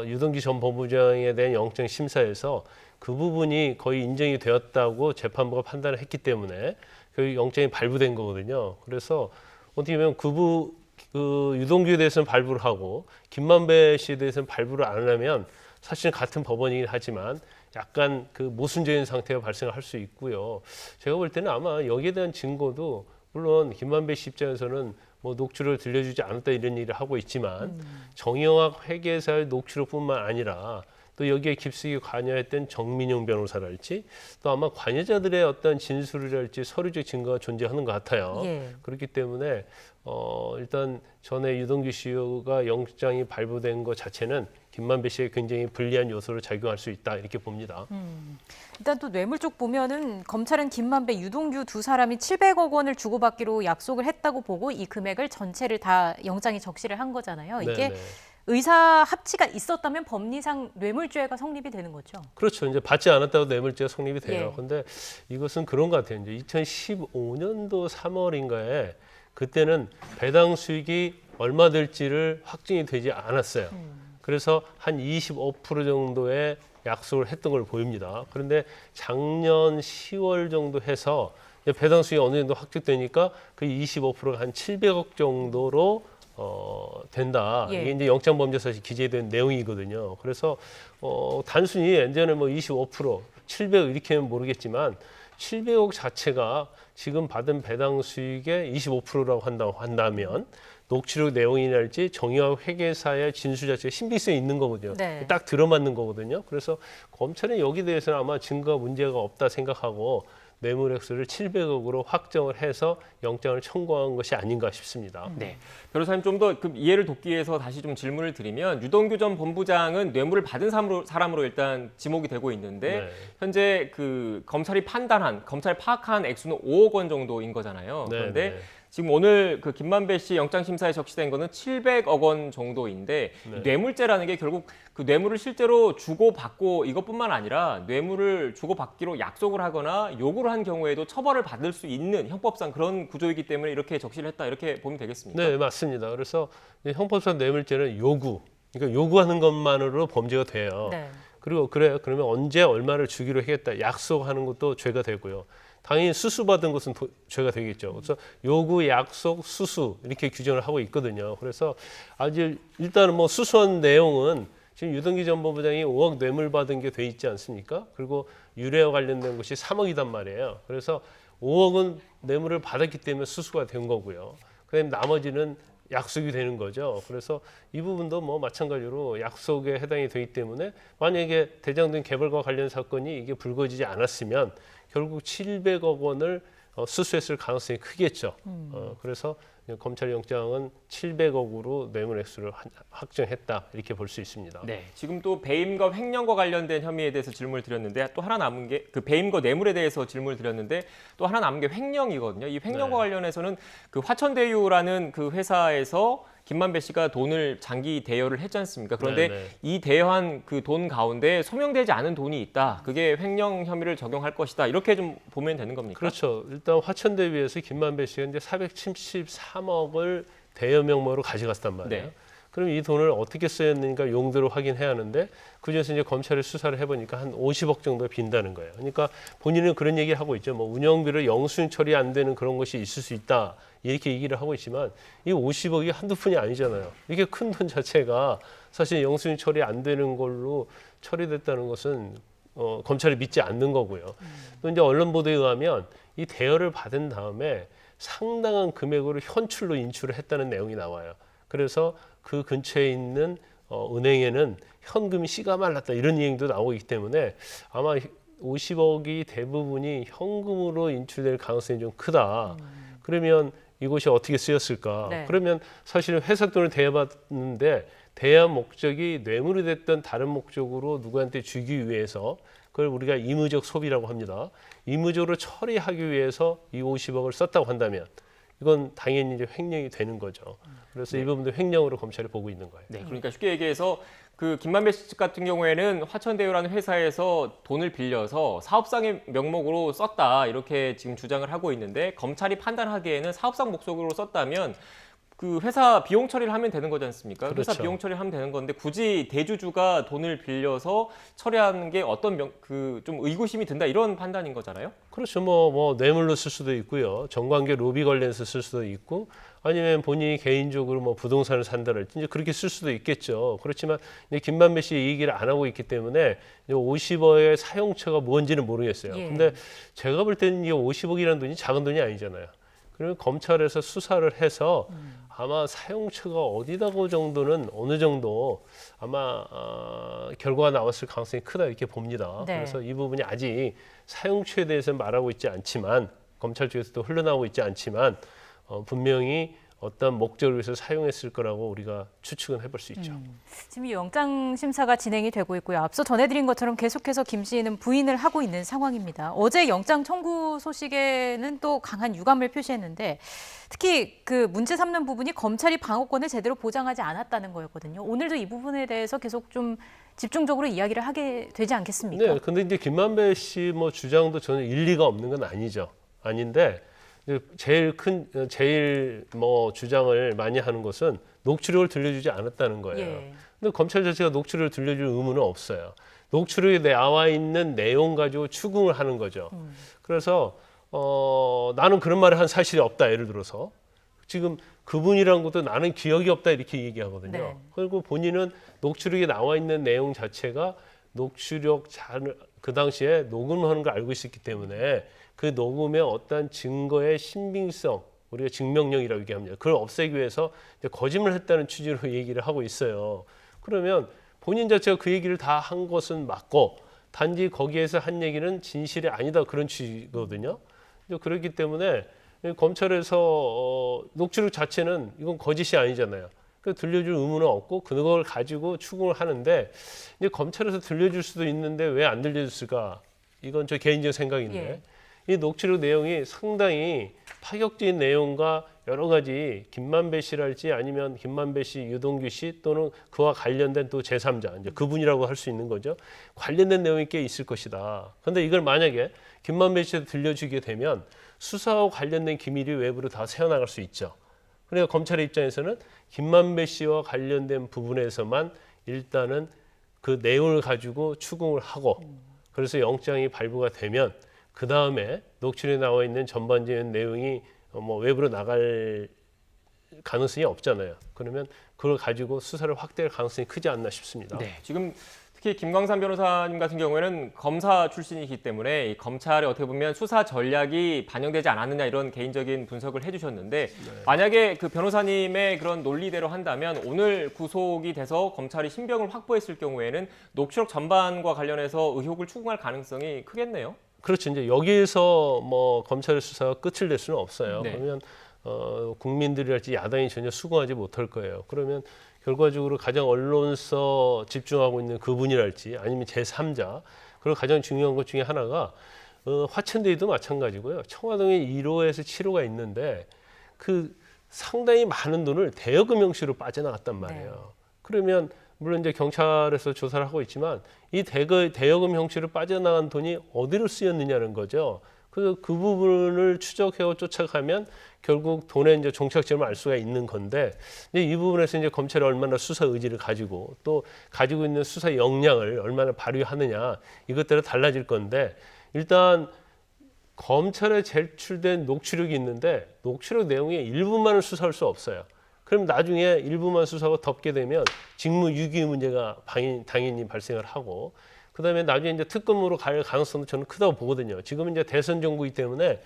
유동규 전 본부장에 대한 영장 심사에서 그 부분이 거의 인정이 되었다고 재판부가 판단을 했기 때문에 그 영장이 발부된 거거든요. 그래서 어떻게 보면 그 유동규에 대해서는 발부를 하고 김만배 씨에 대해서는 발부를 안 하면 사실 같은 법원이긴 하지만 약간 그 모순적인 상태가 발생할 수 있고요. 제가 볼 때는 아마 여기에 대한 증거도 물론 김만배 씨 입장에서는 뭐 녹취록을 들려주지 않았다 이런 얘기를 하고 있지만 정영학 회계사의 녹취록뿐만 아니라 또 여기에 깊숙이 관여했던 정민용 변호사랄지 또 아마 관여자들의 어떤 진술이랄지 서류적 증거가 존재하는 것 같아요. 예. 그렇기 때문에 일단 전에 유동규 씨가 영장이 발부된 것 자체는 김만배 씨에 굉장히 불리한 요소로 작용할 수 있다 이렇게 봅니다. 일단 또 뇌물 쪽 보면은 검찰은 김만배, 유동규 두 사람이 700억 원을 주고받기로 약속을 했다고 보고 이 금액을 전체를 다 영장에 적시를 한 거잖아요. 이게 네네. 의사 합치가 있었다면 법리상 뇌물죄가 성립이 되는 거죠. 그렇죠. 이제 받지 않았다고 뇌물죄가 성립이 돼요. 예. 그런데 이것은 그런 것 같아요. 이제 2015년도 3월인가에 그때는 배당 수익이 얼마 될지를 확정이 되지 않았어요. 그래서 한 25% 정도의 약속을 했던 걸 보입니다. 그런데 작년 10월 정도 해서 배당 수익이 어느 정도 확정되니까 그 25%가 한 700억 정도로 된다. 예. 이게 이제 영장범죄사실 기재된 내용이거든요. 그래서 단순히 예전에 뭐 25%, 700억 이렇게는 모르겠지만 700억 자체가 지금 받은 배당 수익의 25%라고 한다면 녹취록 내용이랄지 정의학 회계사의 진술 자체가 신빙성이 있는 거거든요. 네. 딱 들어맞는 거거든요. 그래서 검찰은 여기 대해서는 아마 증거가 문제가 없다 생각하고 뇌물 액수를 700억으로 확정을 해서 영장을 청구한 것이 아닌가 싶습니다. 네, 변호사님 좀 더 그 이해를 돕기 위해서 다시 좀 질문을 드리면 유동규 전 본부장은 뇌물을 받은 사람으로 일단 지목이 되고 있는데 네. 현재 그 검찰이 파악한 액수는 5억 원 정도인 거잖아요. 네, 그런데 네. 지금 오늘 그 김만배 씨 영장 심사에 적시된 거는 700억 원 정도인데 네. 뇌물죄라는 게 결국 그 뇌물을 실제로 주고받고 이것뿐만 아니라 뇌물을 주고받기로 약속을 하거나 요구를 한 경우에도 처벌을 받을 수 있는 형법상 그런 구조이기 때문에 이렇게 적시를 했다 이렇게 보면 되겠습니까? 네, 맞습니다. 그래서 형법상 뇌물죄는 그러니까 요구하는 것만으로 범죄가 돼요. 네. 그리고 그러면 언제 얼마를 주기로 하겠다 약속하는 것도 죄가 되고요. 당연히 수수받은 것은 죄가 되겠죠. 그래서 요구, 약속, 수수 이렇게 규정을 하고 있거든요. 그래서 아직 일단은 뭐 수수한 내용은 지금 유동규 전 본부장이 5억 뇌물 받은 게 돼 있지 않습니까? 그리고 유례와 관련된 것이 3억이단 말이에요. 그래서 5억은 뇌물을 받았기 때문에 수수가 된 거고요. 그다음에 나머지는 약속이 되는 거죠. 그래서 이 부분도 뭐 마찬가지로 약속에 해당이 되기 때문에 만약에 대장동 개발과 관련 사건이 이게 불거지지 않았으면 결국 700억 원을 수수했을 가능성이 크겠죠. 그래서 검찰 영장은 700억으로 뇌물 액수를 확정했다 이렇게 볼 수 있습니다. 네, 지금 또 배임과 횡령과 관련된 혐의에 대해서 질문을 드렸는데 또 하나 남은 게 그 배임과 뇌물에 대해서 질문을 드렸는데 또 하나 남은 게 횡령이거든요. 이 횡령과 관련해서는 그 화천대유라는 그 회사에서 김만배 씨가 돈을 장기 대여를 했지 않습니까? 그런데 네네. 이 대여한 그 돈 가운데 소명되지 않은 돈이 있다. 그게 횡령 혐의를 적용할 것이다. 이렇게 좀 보면 되는 겁니까? 그렇죠. 일단 화천대유에서 김만배 씨가 이제 473억을 대여 명목으로 가져갔단 말이에요. 네. 그럼 이 돈을 어떻게 쓰였는가 용도를 확인해야 하는데 그중에서 이제 검찰이 수사를 해보니까 한 50억 정도 빈다는 거예요. 그러니까 본인은 그런 얘기를 하고 있죠. 뭐 운영비를 영수증 처리 안 되는 그런 것이 있을 수 있다. 이렇게 얘기를 하고 있지만 이 50억이 한두 푼이 아니잖아요. 이게 큰 돈 자체가 사실 영수증 처리 안 되는 걸로 처리됐다는 것은 검찰이 믿지 않는 거고요. 또 이제 언론 보도에 의하면 이 대여를 받은 다음에 상당한 금액으로 현출로 인출을 했다는 내용이 나와요. 그래서 그 근처에 있는 은행에는 현금이 씨가 말랐다 이런 얘기도 나오고 있기 때문에 아마 50억이 대부분이 현금으로 인출될 가능성이 좀 크다. 그러면 이곳이 어떻게 쓰였을까? 네. 그러면 사실은 회사 돈을 대여받는데 대여 목적이 뇌물이 됐던 다른 목적으로 누구한테 주기 위해서 그걸 우리가 임의적 소비라고 합니다. 임의적으로 처리하기 위해서 이 50억을 썼다고 한다면 이건 당연히 이제 횡령이 되는 거죠. 그래서 이 부분도 횡령으로 검찰이 보고 있는 거예요. 네, 그러니까 쉽게 얘기해서 그 김만배 씨 같은 경우에는 화천대유라는 회사에서 돈을 빌려서 사업상의 명목으로 썼다 이렇게 지금 주장을 하고 있는데 검찰이 판단하기에는 사업상 목적으로 썼다면 그 회사 비용 처리를 하면 되는 거지 않습니까? 그렇죠. 회사 비용 처리를 하면 되는 건데 굳이 대주주가 돈을 빌려서 처리하는 게 어떤 좀 의구심이 든다 이런 판단인 거잖아요? 그렇죠. 뭐 뇌물로 쓸 수도 있고요. 정관계 로비 관련해서 쓸 수도 있고 아니면 본인이 개인적으로 뭐 부동산을 산다랄지 이제 그렇게 쓸 수도 있겠죠. 그렇지만 이제 김만배 씨 얘기를 안 하고 있기 때문에 50억의 사용처가 뭔지는 모르겠어요. 예. 근데 제가 볼 때는 이 50억이라는 돈이 작은 돈이 아니잖아요. 그러면 검찰에서 수사를 해서 아마 사용처가 어디다고 정도는 어느 정도 아마 결과가 나왔을 가능성이 크다 이렇게 봅니다. 네. 그래서 이 부분이 아직 사용처에 대해서 말하고 있지 않지만 검찰 쪽에서도 흘러나오고 있지 않지만 분명히 어떤 목적을 위해서 사용했을 거라고 우리가 추측은 해볼 수 있죠. 지금 이 영장 심사가 진행이 되고 있고요. 앞서 전해드린 것처럼 계속해서 김 씨는 부인을 하고 있는 상황입니다. 어제 영장 청구 소식에는 또 강한 유감을 표시했는데 특히 그 문제 삼는 부분이 검찰이 방어권을 제대로 보장하지 않았다는 거였거든요. 오늘도 이 부분에 대해서 계속 좀 집중적으로 이야기를 하게 되지 않겠습니까? 네, 근데 이제 김만배 씨 뭐 주장도 전혀 일리가 없는 건 아니죠. 아닌데 제일 뭐 주장을 많이 하는 것은 녹취록을 들려주지 않았다는 거예요. 예. 근데 검찰 자체가 녹취록을 들려줄 의무는 없어요. 녹취록에 나와 있는 내용 가지고 추궁을 하는 거죠. 그래서 나는 그런 말을 한 사실이 없다. 예를 들어서 지금 그분이란 것도 나는 기억이 없다 이렇게 얘기하거든요. 네. 그리고 본인은 녹취록에 나와 있는 내용 자체가 녹취록 그 당시에 녹음하는 걸 알고 있었기 때문에 그 녹음의 어떤 증거의 신빙성, 우리가 증명력이라고 얘기합니다. 그걸 없애기 위해서 이제 거짓말을 했다는 취지로 얘기를 하고 있어요. 그러면 본인 자체가 그 얘기를 다 한 것은 맞고 단지 거기에서 한 얘기는 진실이 아니다 그런 취지거든요. 그렇기 때문에 검찰에서 녹취록 자체는 이건 거짓이 아니잖아요. 그러니까 들려줄 의무는 없고 그걸 가지고 추궁을 하는데 이제 검찰에서 들려줄 수도 있는데 왜 안 들려줬을까? 이건 저 개인적 생각인데. 예. 이 녹취록 내용이 상당히 파격적인 내용과 여러 가지 김만배 씨랄지 아니면 김만배 씨, 유동규 씨 또는 그와 관련된 또 제3자, 이제 그분이라고 할 수 있는 거죠. 관련된 내용이 꽤 있을 것이다. 그런데 이걸 만약에 김만배 씨한테 들려주게 되면 수사와 관련된 기밀이 외부로 다 새어나갈 수 있죠. 그러니까 검찰의 입장에서는 김만배 씨와 관련된 부분에서만 일단은 그 내용을 가지고 추궁을 하고 그래서 영장이 발부가 되면 그 다음에 녹취록에 나와 있는 전반적인 내용이 뭐 외부로 나갈 가능성이 없잖아요. 그러면 그걸 가지고 수사를 확대할 가능성이 크지 않나 싶습니다. 네, 지금 특히 김광산 변호사님 같은 경우에는 검사 출신이기 때문에 이 검찰의 어떻게 보면 수사 전략이 반영되지 않았느냐 이런 개인적인 분석을 해주셨는데 만약에 그 변호사님의 그런 논리대로 한다면 오늘 구속이 돼서 검찰이 신병을 확보했을 경우에는 녹취록 전반과 관련해서 의혹을 추궁할 가능성이 크겠네요. 그렇죠. 이제 여기에서 뭐 검찰의 수사가 끝을 낼 수는 없어요. 네. 그러면 국민들이랄지 야당이 전혀 수긍하지 못할 거예요. 그러면 결과적으로 가장 언론서 집중하고 있는 그분이랄지 아니면 제3자 그리고 가장 중요한 것 중에 하나가 화천대유도 마찬가지고요. 청화동에 1호에서 7호가 있는데 그 상당히 많은 돈을 대여금 형식으로 빠져나갔단 말이에요. 네. 그러면 물론 이제 경찰에서 조사를 하고 있지만 이 대여금 형식으로 빠져나간 돈이 어디로 쓰였느냐는 거죠. 그래서 그 부분을 추적해서 쫓아가면 결국 돈의 이제 종착점을 알 수가 있는 건데 이제 이 부분에서 이제 검찰이 얼마나 수사 의지를 가지고 또 가지고 있는 수사 역량을 얼마나 발휘하느냐 이것대로 달라질 건데 일단 검찰에 제출된 녹취록이 있는데 녹취록 내용의 일부만을 수사할 수 없어요. 그럼 나중에 일부만 수사가 덮게 되면 직무유기 문제가 당연히 발생을 하고 그다음에 나중에 이제 특검으로 갈 가능성도 저는 크다고 보거든요. 지금 이제 대선 정부이기 때문에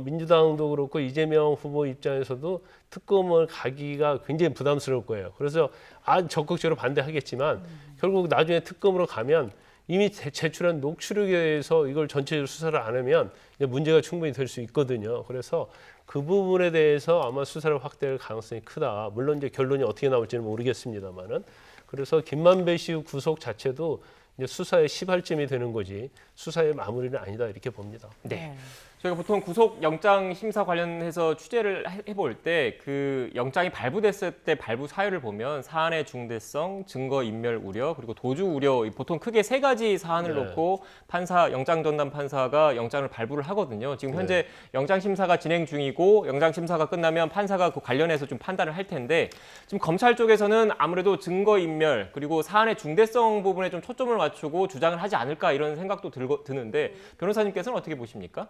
민주당도 그렇고 이재명 후보 입장에서도 특검을 가기가 굉장히 부담스러울 거예요. 그래서 아주 적극적으로 반대하겠지만 결국 나중에 특검으로 가면 이미 제출한 녹취록에 대해서 이걸 전체적으로 수사를 안 하면 이제 문제가 충분히 될 수 있거든요. 그래서 그 부분에 대해서 아마 수사를 확대할 가능성이 크다. 물론 이제 결론이 어떻게 나올지는 모르겠습니다만은 그래서 김만배 씨 구속 자체도 이제 수사의 시발점이 되는 거지 수사의 마무리는 아니다 이렇게 봅니다. 네. 저희가 보통 구속 영장 심사 관련해서 취재를 해볼 때 그 영장이 발부됐을 때 발부 사유를 보면 사안의 중대성, 증거 인멸 우려, 그리고 도주 우려 보통 크게 세 가지 사안을 놓고 판사 영장 전담 판사가 영장을 발부를 하거든요. 지금 현재 영장 심사가 진행 중이고 영장 심사가 끝나면 판사가 그 관련해서 좀 판단을 할 텐데 지금 검찰 쪽에서는 아무래도 증거 인멸 그리고 사안의 중대성 부분에 좀 초점을 맞추고 주장을 하지 않을까 이런 생각도 드는데 변호사님께서는 어떻게 보십니까?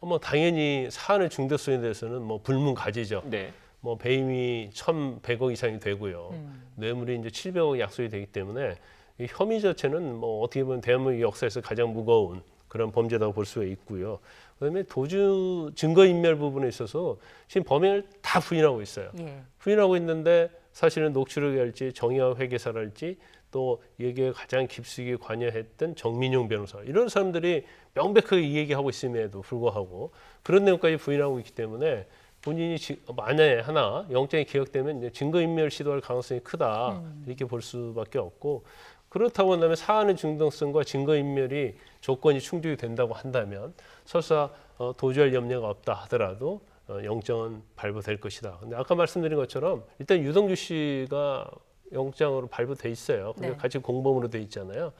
뭐 당연히 사안의 중대성에 대해서는 뭐 불문가지죠. 네. 뭐 배임이 1,100억 이상이 되고요. 뇌물이 이제 700억 약속이 되기 때문에 이 혐의 자체는 뭐 어떻게 보면 대한민국 역사에서 가장 무거운 그런 범죄라고 볼 수가 있고요. 그다음에 도주 증거인멸 부분에 있어서 지금 범행을 다 부인하고 있어요. 부인하고 있는데 사실은 녹취록이랄지 정의화 회계사랄지 또 여기에 가장 깊숙이 관여했던 정민용 변호사 이런 사람들이 명백하게 이 얘기하고 있음에도 불구하고 그런 내용까지 부인하고 있기 때문에 본인이 만약에 하나 영장이 기각되면 이제 증거인멸 시도할 가능성이 크다 이렇게 볼 수밖에 없고 그렇다고 한다면 사안의 중대성과 증거인멸이 조건이 충족이 된다고 한다면 설사 도주할 염려가 없다 하더라도 영장은 발부될 것이다. 근데 아까 말씀드린 것처럼 일단 유동규 씨가 영장으로 발부돼 있어요. 근데 네. 같이 공범으로 돼 있잖아요.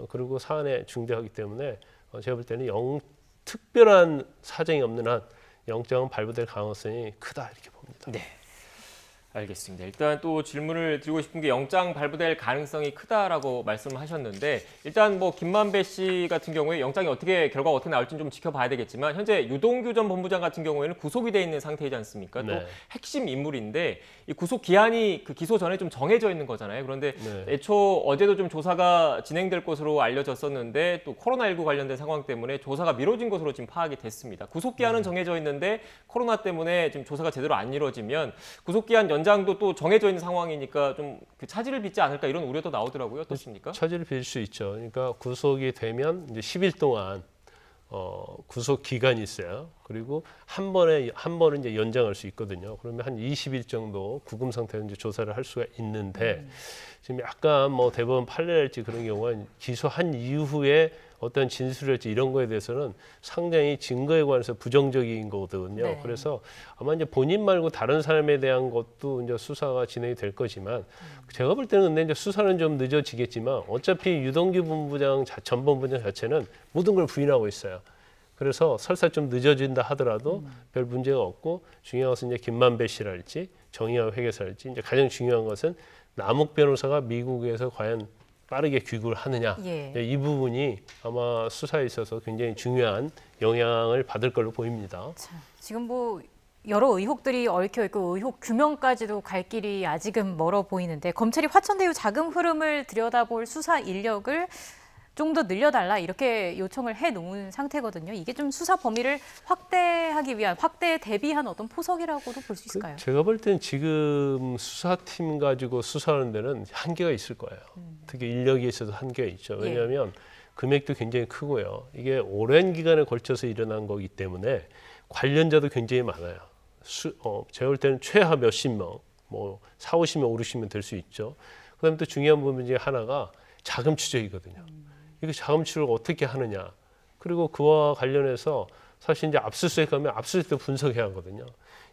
그리고 사안에 중대하기 때문에 제가 볼 때는 특별한 사정이 없는 한 영장은 발부될 가능성이 크다 이렇게 봅니다. 네. 알겠습니다. 일단 또 질문을 드리고 싶은 게 영장 발부될 가능성이 크다라고 말씀하셨는데 일단 뭐 김만배 씨 같은 경우에 영장이 결과가 어떻게 나올지는 좀 지켜봐야 되겠지만 현재 유동규 전 본부장 같은 경우에는 구속이 돼 있는 상태이지 않습니까? 네. 또 핵심 인물인데 이 구속 기한이 그 기소 전에 좀 정해져 있는 거잖아요. 그런데 애초 어제도 좀 조사가 진행될 것으로 알려졌었는데 또 코로나19 관련된 상황 때문에 조사가 미뤄진 것으로 지금 파악이 됐습니다. 구속 기한은 정해져 있는데 코로나 때문에 지금 조사가 제대로 안 이루어지면 구속 기한 연장도 또 정해져 있는 상황이니까 좀 그 차질을 빚지 않을까 이런 우려도 나오더라고요. 어떻습니까? 차질을 빚을 수 있죠. 그러니까 구속이 되면 이제 10일 동안 구속 기간이 있어요. 그리고 한 번은 이제 연장할 수 있거든요. 그러면 한 20일 정도 구금 상태로 이제 조사를 할 수가 있는데 지금 약간 뭐 대법원 판례랄지 그런 경우는 기소한 이후에 어떤 진술이랄지 이런 거에 대해서는 상당히 증거에 관해서 부정적인 거거든요. 네. 그래서 아마 이제 본인 말고 다른 사람에 대한 것도 이제 수사가 진행이 될 거지만 제가 볼 때는 근데 이제 수사는 좀 늦어지겠지만 어차피 유동규 본부장 전 본부장 자체는 모든 걸 부인하고 있어요. 그래서 설사 좀 늦어진다 하더라도 별 문제가 없고 중요한 것은 이제 김만배 씨랄지 정의화 회계사랄지 이제 가장 중요한 것은 남욱 변호사가 미국에서 과연 빠르게 귀국을 하느냐 이 부분이 아마 수사에 있어서 굉장히 중요한 영향을 받을 걸로 보입니다. 자, 지금 뭐 여러 의혹들이 얽혀 있고 의혹 규명까지도 갈 길이 아직은 멀어 보이는데 검찰이 화천대 이후 자금 흐름을 들여다볼 수사 인력을 좀 더 늘려달라 이렇게 요청을 해놓은 상태거든요. 이게 좀 수사 범위를 확대하기 위한 확대에 대비한 어떤 포석이라고도 볼 수 있을까요? 제가 볼 때는 지금 수사팀 가지고 수사하는 데는 한계가 있을 거예요. 특히 인력에 있어서 한계가 있죠. 왜냐하면 금액도 굉장히 크고요. 이게 오랜 기간에 걸쳐서 일어난 거기 때문에 관련자도 굉장히 많아요. 제가 볼 때는 최하 몇십 명, 뭐 4, 50명, 50명 될 수 있죠. 그다음에 또 중요한 부분 중에 하나가 자금 추적이거든요. 이거 자금 추적을 어떻게 하느냐. 그리고 그와 관련해서 사실 이제 압수수색 하면 압수수색도 분석해야 하거든요.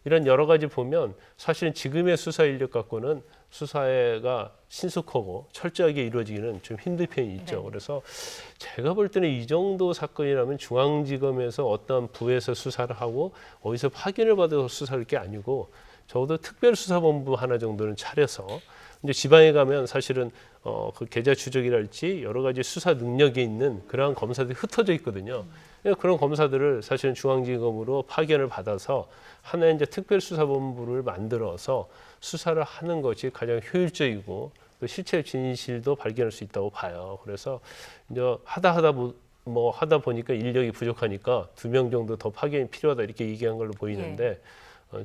이런 여러 가지 보면 사실은 지금의 수사 인력 갖고는 수사가 신속하고 철저하게 이루어지기는 좀 힘든 편이 있죠. 그래서 제가 볼 때는 이 정도 사건이라면 중앙지검에서 어떤 부에서 수사를 하고 어디서 파견을 받아서 수사할 게 아니고 적어도 특별수사본부 하나 정도는 차려서 이제 지방에 가면 사실은 그 계좌 추적이랄지 여러 가지 수사 능력이 있는 그러한 검사들이 흩어져 있거든요. 그런 검사들을 사실은 중앙지검으로 파견을 받아서 하나의 이제 특별수사본부를 만들어서 수사를 하는 것이 가장 효율적이고 또 실체 진실도 발견할 수 있다고 봐요. 그래서 이제 하다 보니까 인력이 부족하니까 2명 정도 더 파견이 필요하다 이렇게 얘기한 걸로 보이는데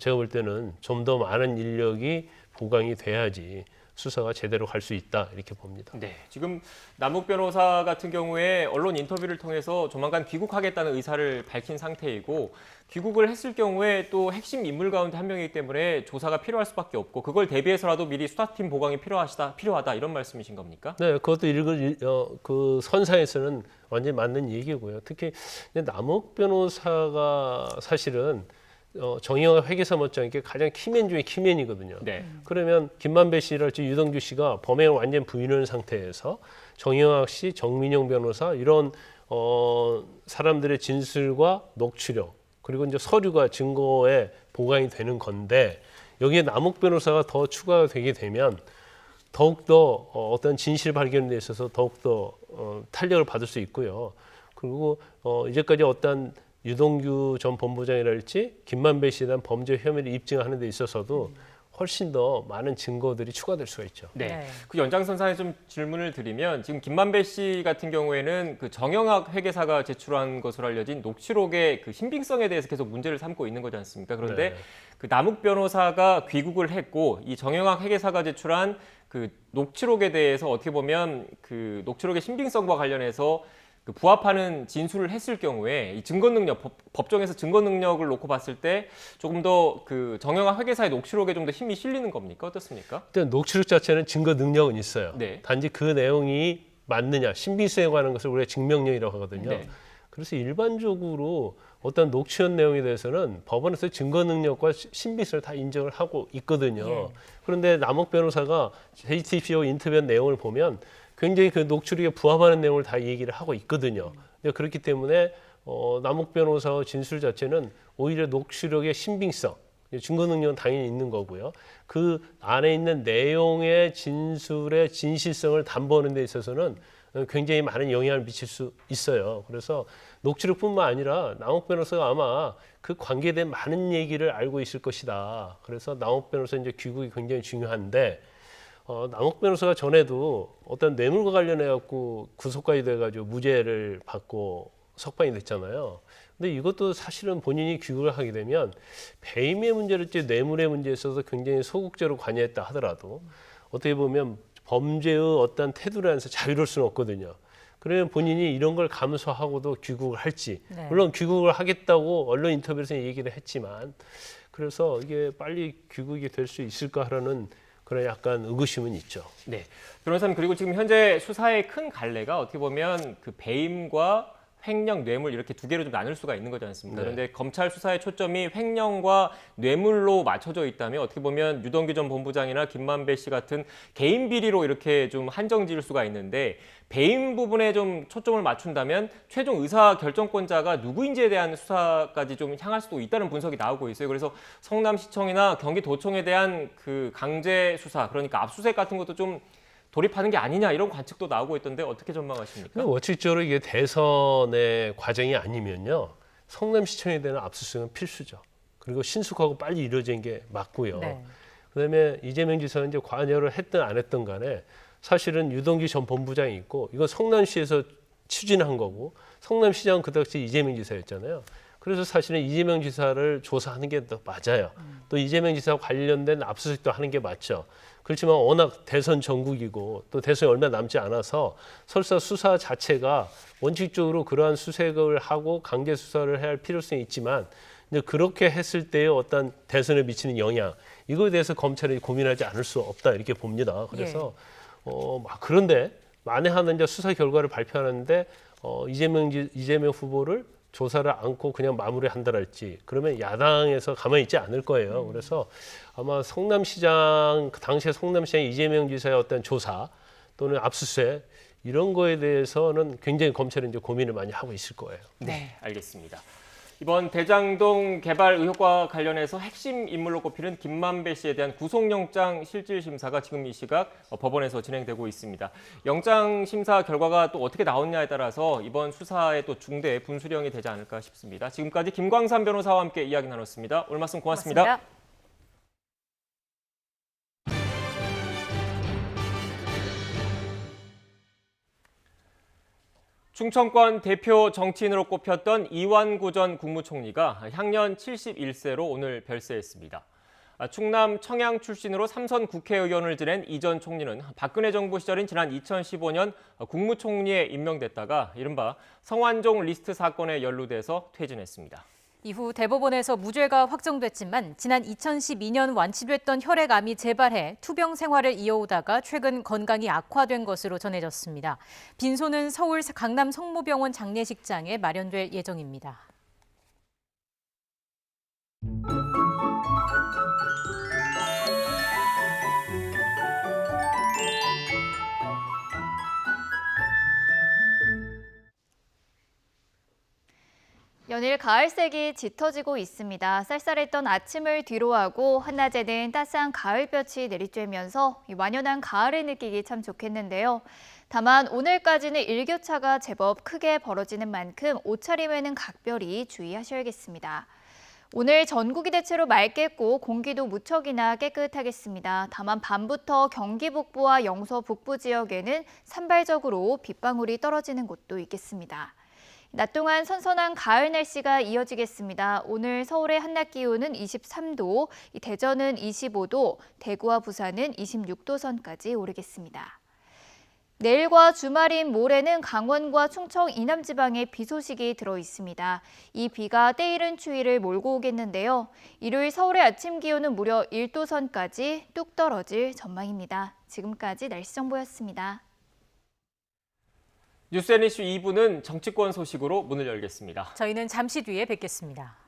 제가 볼 때는 좀 더 많은 인력이 보강이 돼야지 수사가 제대로 갈 수 있다 이렇게 봅니다. 네, 지금 남욱 변호사 같은 경우에 언론 인터뷰를 통해서 조만간 귀국하겠다는 의사를 밝힌 상태이고 귀국을 했을 경우에 또 핵심 인물 가운데 한 명이기 때문에 조사가 필요할 수밖에 없고 그걸 대비해서라도 미리 수사팀 보강이 필요하다 이런 말씀이신 겁니까? 네, 그것도 그 선상에서는 완전히 맞는 얘기고요. 특히 남욱 변호사가 사실은 정의영학 회계사 못지않게 가장 키맨 중에 키맨이거든요. 네. 그러면 김만배 씨랄지 유동규 씨가 범행을 완전 부인한 상태에서 정의영학 씨, 정민용 변호사 이런 사람들의 진술과 녹취록 그리고 이제 서류가 증거에 보강이 되는 건데 여기에 남욱 변호사가 더 추가가 되게 되면 더욱더 어떤 진실 발견에 있어서 더욱더 탄력을 받을 수 있고요. 그리고 이제까지 어떤 유동규 전 본부장이랄지 김만배 씨에 대한 범죄 혐의를 입증하는 데 있어서도 훨씬 더 많은 증거들이 추가될 수가 있죠. 네. 그 연장선상에 좀 질문을 드리면 지금 김만배 씨 같은 경우에는 그 정영학 회계사가 제출한 것으로 알려진 녹취록의 그 신빙성에 대해서 계속 문제를 삼고 있는 거지 않습니까? 그런데 네. 그 남욱 변호사가 귀국을 했고 이 정영학 회계사가 제출한 그 녹취록에 대해서 어떻게 보면 그 녹취록의 신빙성과 관련해서 그 부합하는 진술을 했을 경우에 이 증거 능력 법정에서 증거 능력을 놓고 봤을 때 조금 더 그 정영학 회계사의 녹취록에 좀 더 힘이 실리는 겁니까? 어떻습니까? 일단 녹취록 자체는 증거 능력은 있어요. 네. 단지 그 내용이 맞느냐, 신빙성에 관한 것을 우리가 증명력이라고 하거든요. 네. 그래서 일반적으로 어떤 녹취한 내용에 대해서는 법원에서 증거 능력과 신빙성을 다 인정을 하고 있거든요. 예. 그런데 남욱 변호사가 JTBC 인터뷰한 내용을 보면 굉장히 그 녹취록에 부합하는 내용을 다 얘기를 하고 있거든요. 그렇기 때문에 남욱 변호사의 진술 자체는 오히려 녹취록의 신빙성, 증거 능력은 당연히 있는 거고요. 그 안에 있는 내용의 진술의 진실성을 담보하는 데 있어서는 굉장히 많은 영향을 미칠 수 있어요. 그래서 녹취록뿐만 아니라 남욱 변호사가 아마 그 관계에 대한 많은 얘기를 알고 있을 것이다. 그래서 남욱 변호사 이제 귀국이 굉장히 중요한데 남욱 변호사가 전에도 어떤 뇌물과 관련해 갖고 구속까지 돼 가지고 무죄를 받고 석방이 됐잖아요. 근데 이것도 사실은 본인이 귀국을 하게 되면 배임의 문제랄지 뇌물의 문제에 있어서 굉장히 소극적으로 관여했다 하더라도 어떻게 보면 범죄의 어떤 태도를 안에서 자유로울 수는 없거든요. 그러면 본인이 이런 걸 감수하고도 귀국을 할지 네. 물론 귀국을 하겠다고 언론 인터뷰에서 얘기를 했지만 그래서 이게 빨리 귀국이 될 수 있을까 하는 그런 약간 의구심은 있죠. 네, 변호사님 그리고 지금 현재 수사의 큰 갈래가 어떻게 보면 그 배임과 횡령, 뇌물 이렇게 두 개로 좀 나눌 수가 있는 거지 않습니까? 네. 그런데 검찰 수사의 초점이 횡령과 뇌물로 맞춰져 있다면 어떻게 보면 유동규 전 본부장이나 김만배 씨 같은 개인 비리로 이렇게 좀 한정 지을 수가 있는데 배임 부분에 좀 초점을 맞춘다면 최종 의사 결정권자가 누구인지에 대한 수사까지 좀 향할 수도 있다는 분석이 나오고 있어요. 그래서 성남시청이나 경기도청에 대한 그 강제 수사, 그러니까 압수수색 같은 것도 좀 돌입하는 게 아니냐 이런 관측도 나오고 있던데 어떻게 전망하십니까? 원칙적으로 이게 대선의 과정이 아니면요. 성남시청에 대한 압수수색은 필수죠. 그리고 신속하고 빨리 이루어진 게 맞고요. 네. 그다음에 이재명 지사가 이제 관여를 했든 안 했든 간에 사실은 유동규 전 본부장이 있고 이건 성남시에서 추진한 거고 성남시장은 그 당시 이재명 지사였잖아요. 그래서 사실은 이재명 지사를 조사하는 게 더 맞아요. 또 이재명 지사와 관련된 압수수색도 하는 게 맞죠. 그렇지만 워낙 대선 전국이고 또 대선이 얼마 남지 않아서 설사 수사 자체가 원칙적으로 그러한 수색을 하고 강제 수사를 해야 할 필요성이 있지만 이제 그렇게 했을 때의 어떤 대선에 미치는 영향 이거에 대해서 검찰이 고민하지 않을 수 없다 이렇게 봅니다. 그래서 그런데 만에 하나 이제 수사 결과를 발표하는데 이재명 후보를 조사를 않고 그냥 마무리한다랄지 그러면 야당에서 가만히 있지 않을 거예요. 그래서 아마 성남시장 그 당시에 성남시장 이재명 지사의 어떤 조사 또는 압수수색 이런 거에 대해서는 굉장히 검찰이 이제 고민을 많이 하고 있을 거예요. 네, 알겠습니다. 이번 대장동 개발 의혹과 관련해서 핵심 인물로 꼽히는 김만배 씨에 대한 구속영장 실질심사가 지금 이 시각 법원에서 진행되고 있습니다. 영장 심사 결과가 또 어떻게 나오느냐에 따라서 이번 수사의 또 중대 분수령이 되지 않을까 싶습니다. 지금까지 김광삼 변호사와 함께 이야기 나눴습니다. 오늘 말씀 고맙습니다. 충청권 대표 정치인으로 꼽혔던 이완구 전 국무총리가 향년 71세로 오늘 별세했습니다. 충남 청양 출신으로 3선 국회의원을 지낸 이 전 총리는 박근혜 정부 시절인 지난 2015년 국무총리에 임명됐다가 이른바 성완종 리스트 사건에 연루돼서 퇴진했습니다. 이후 대법원에서 무죄가 확정됐지만 지난 2012년 완치됐던 혈액암이 재발해 투병 생활을 이어오다가 최근 건강이 악화된 것으로 전해졌습니다. 빈소는 서울 강남 성모병원 장례식장에 마련될 예정입니다. 연일 가을색이 짙어지고 있습니다. 쌀쌀했던 아침을 뒤로하고 한낮에는 따스한 가을볕이 내리쬐면서 완연한 가을을 느끼기 참 좋겠는데요. 다만 오늘까지는 일교차가 제법 크게 벌어지는 만큼 옷차림에는 각별히 주의하셔야겠습니다. 오늘 전국이 대체로 맑겠고 공기도 무척이나 깨끗하겠습니다. 다만 밤부터 경기 북부와 영서 북부 지역에는 산발적으로 빗방울이 떨어지는 곳도 있겠습니다. 낮 동안 선선한 가을 날씨가 이어지겠습니다. 오늘 서울의 한낮 기온은 23도, 대전은 25도, 대구와 부산은 26도 선까지 오르겠습니다. 내일과 주말인 모레는 강원과 충청 이남 지방에 비 소식이 들어 있습니다. 이 비가 때이른 추위를 몰고 오겠는데요. 일요일 서울의 아침 기온은 무려 1도 선까지 뚝 떨어질 전망입니다. 지금까지 날씨 정보였습니다. 뉴스앤이슈 2부는 정치권 소식으로 문을 열겠습니다. 저희는 잠시 뒤에 뵙겠습니다.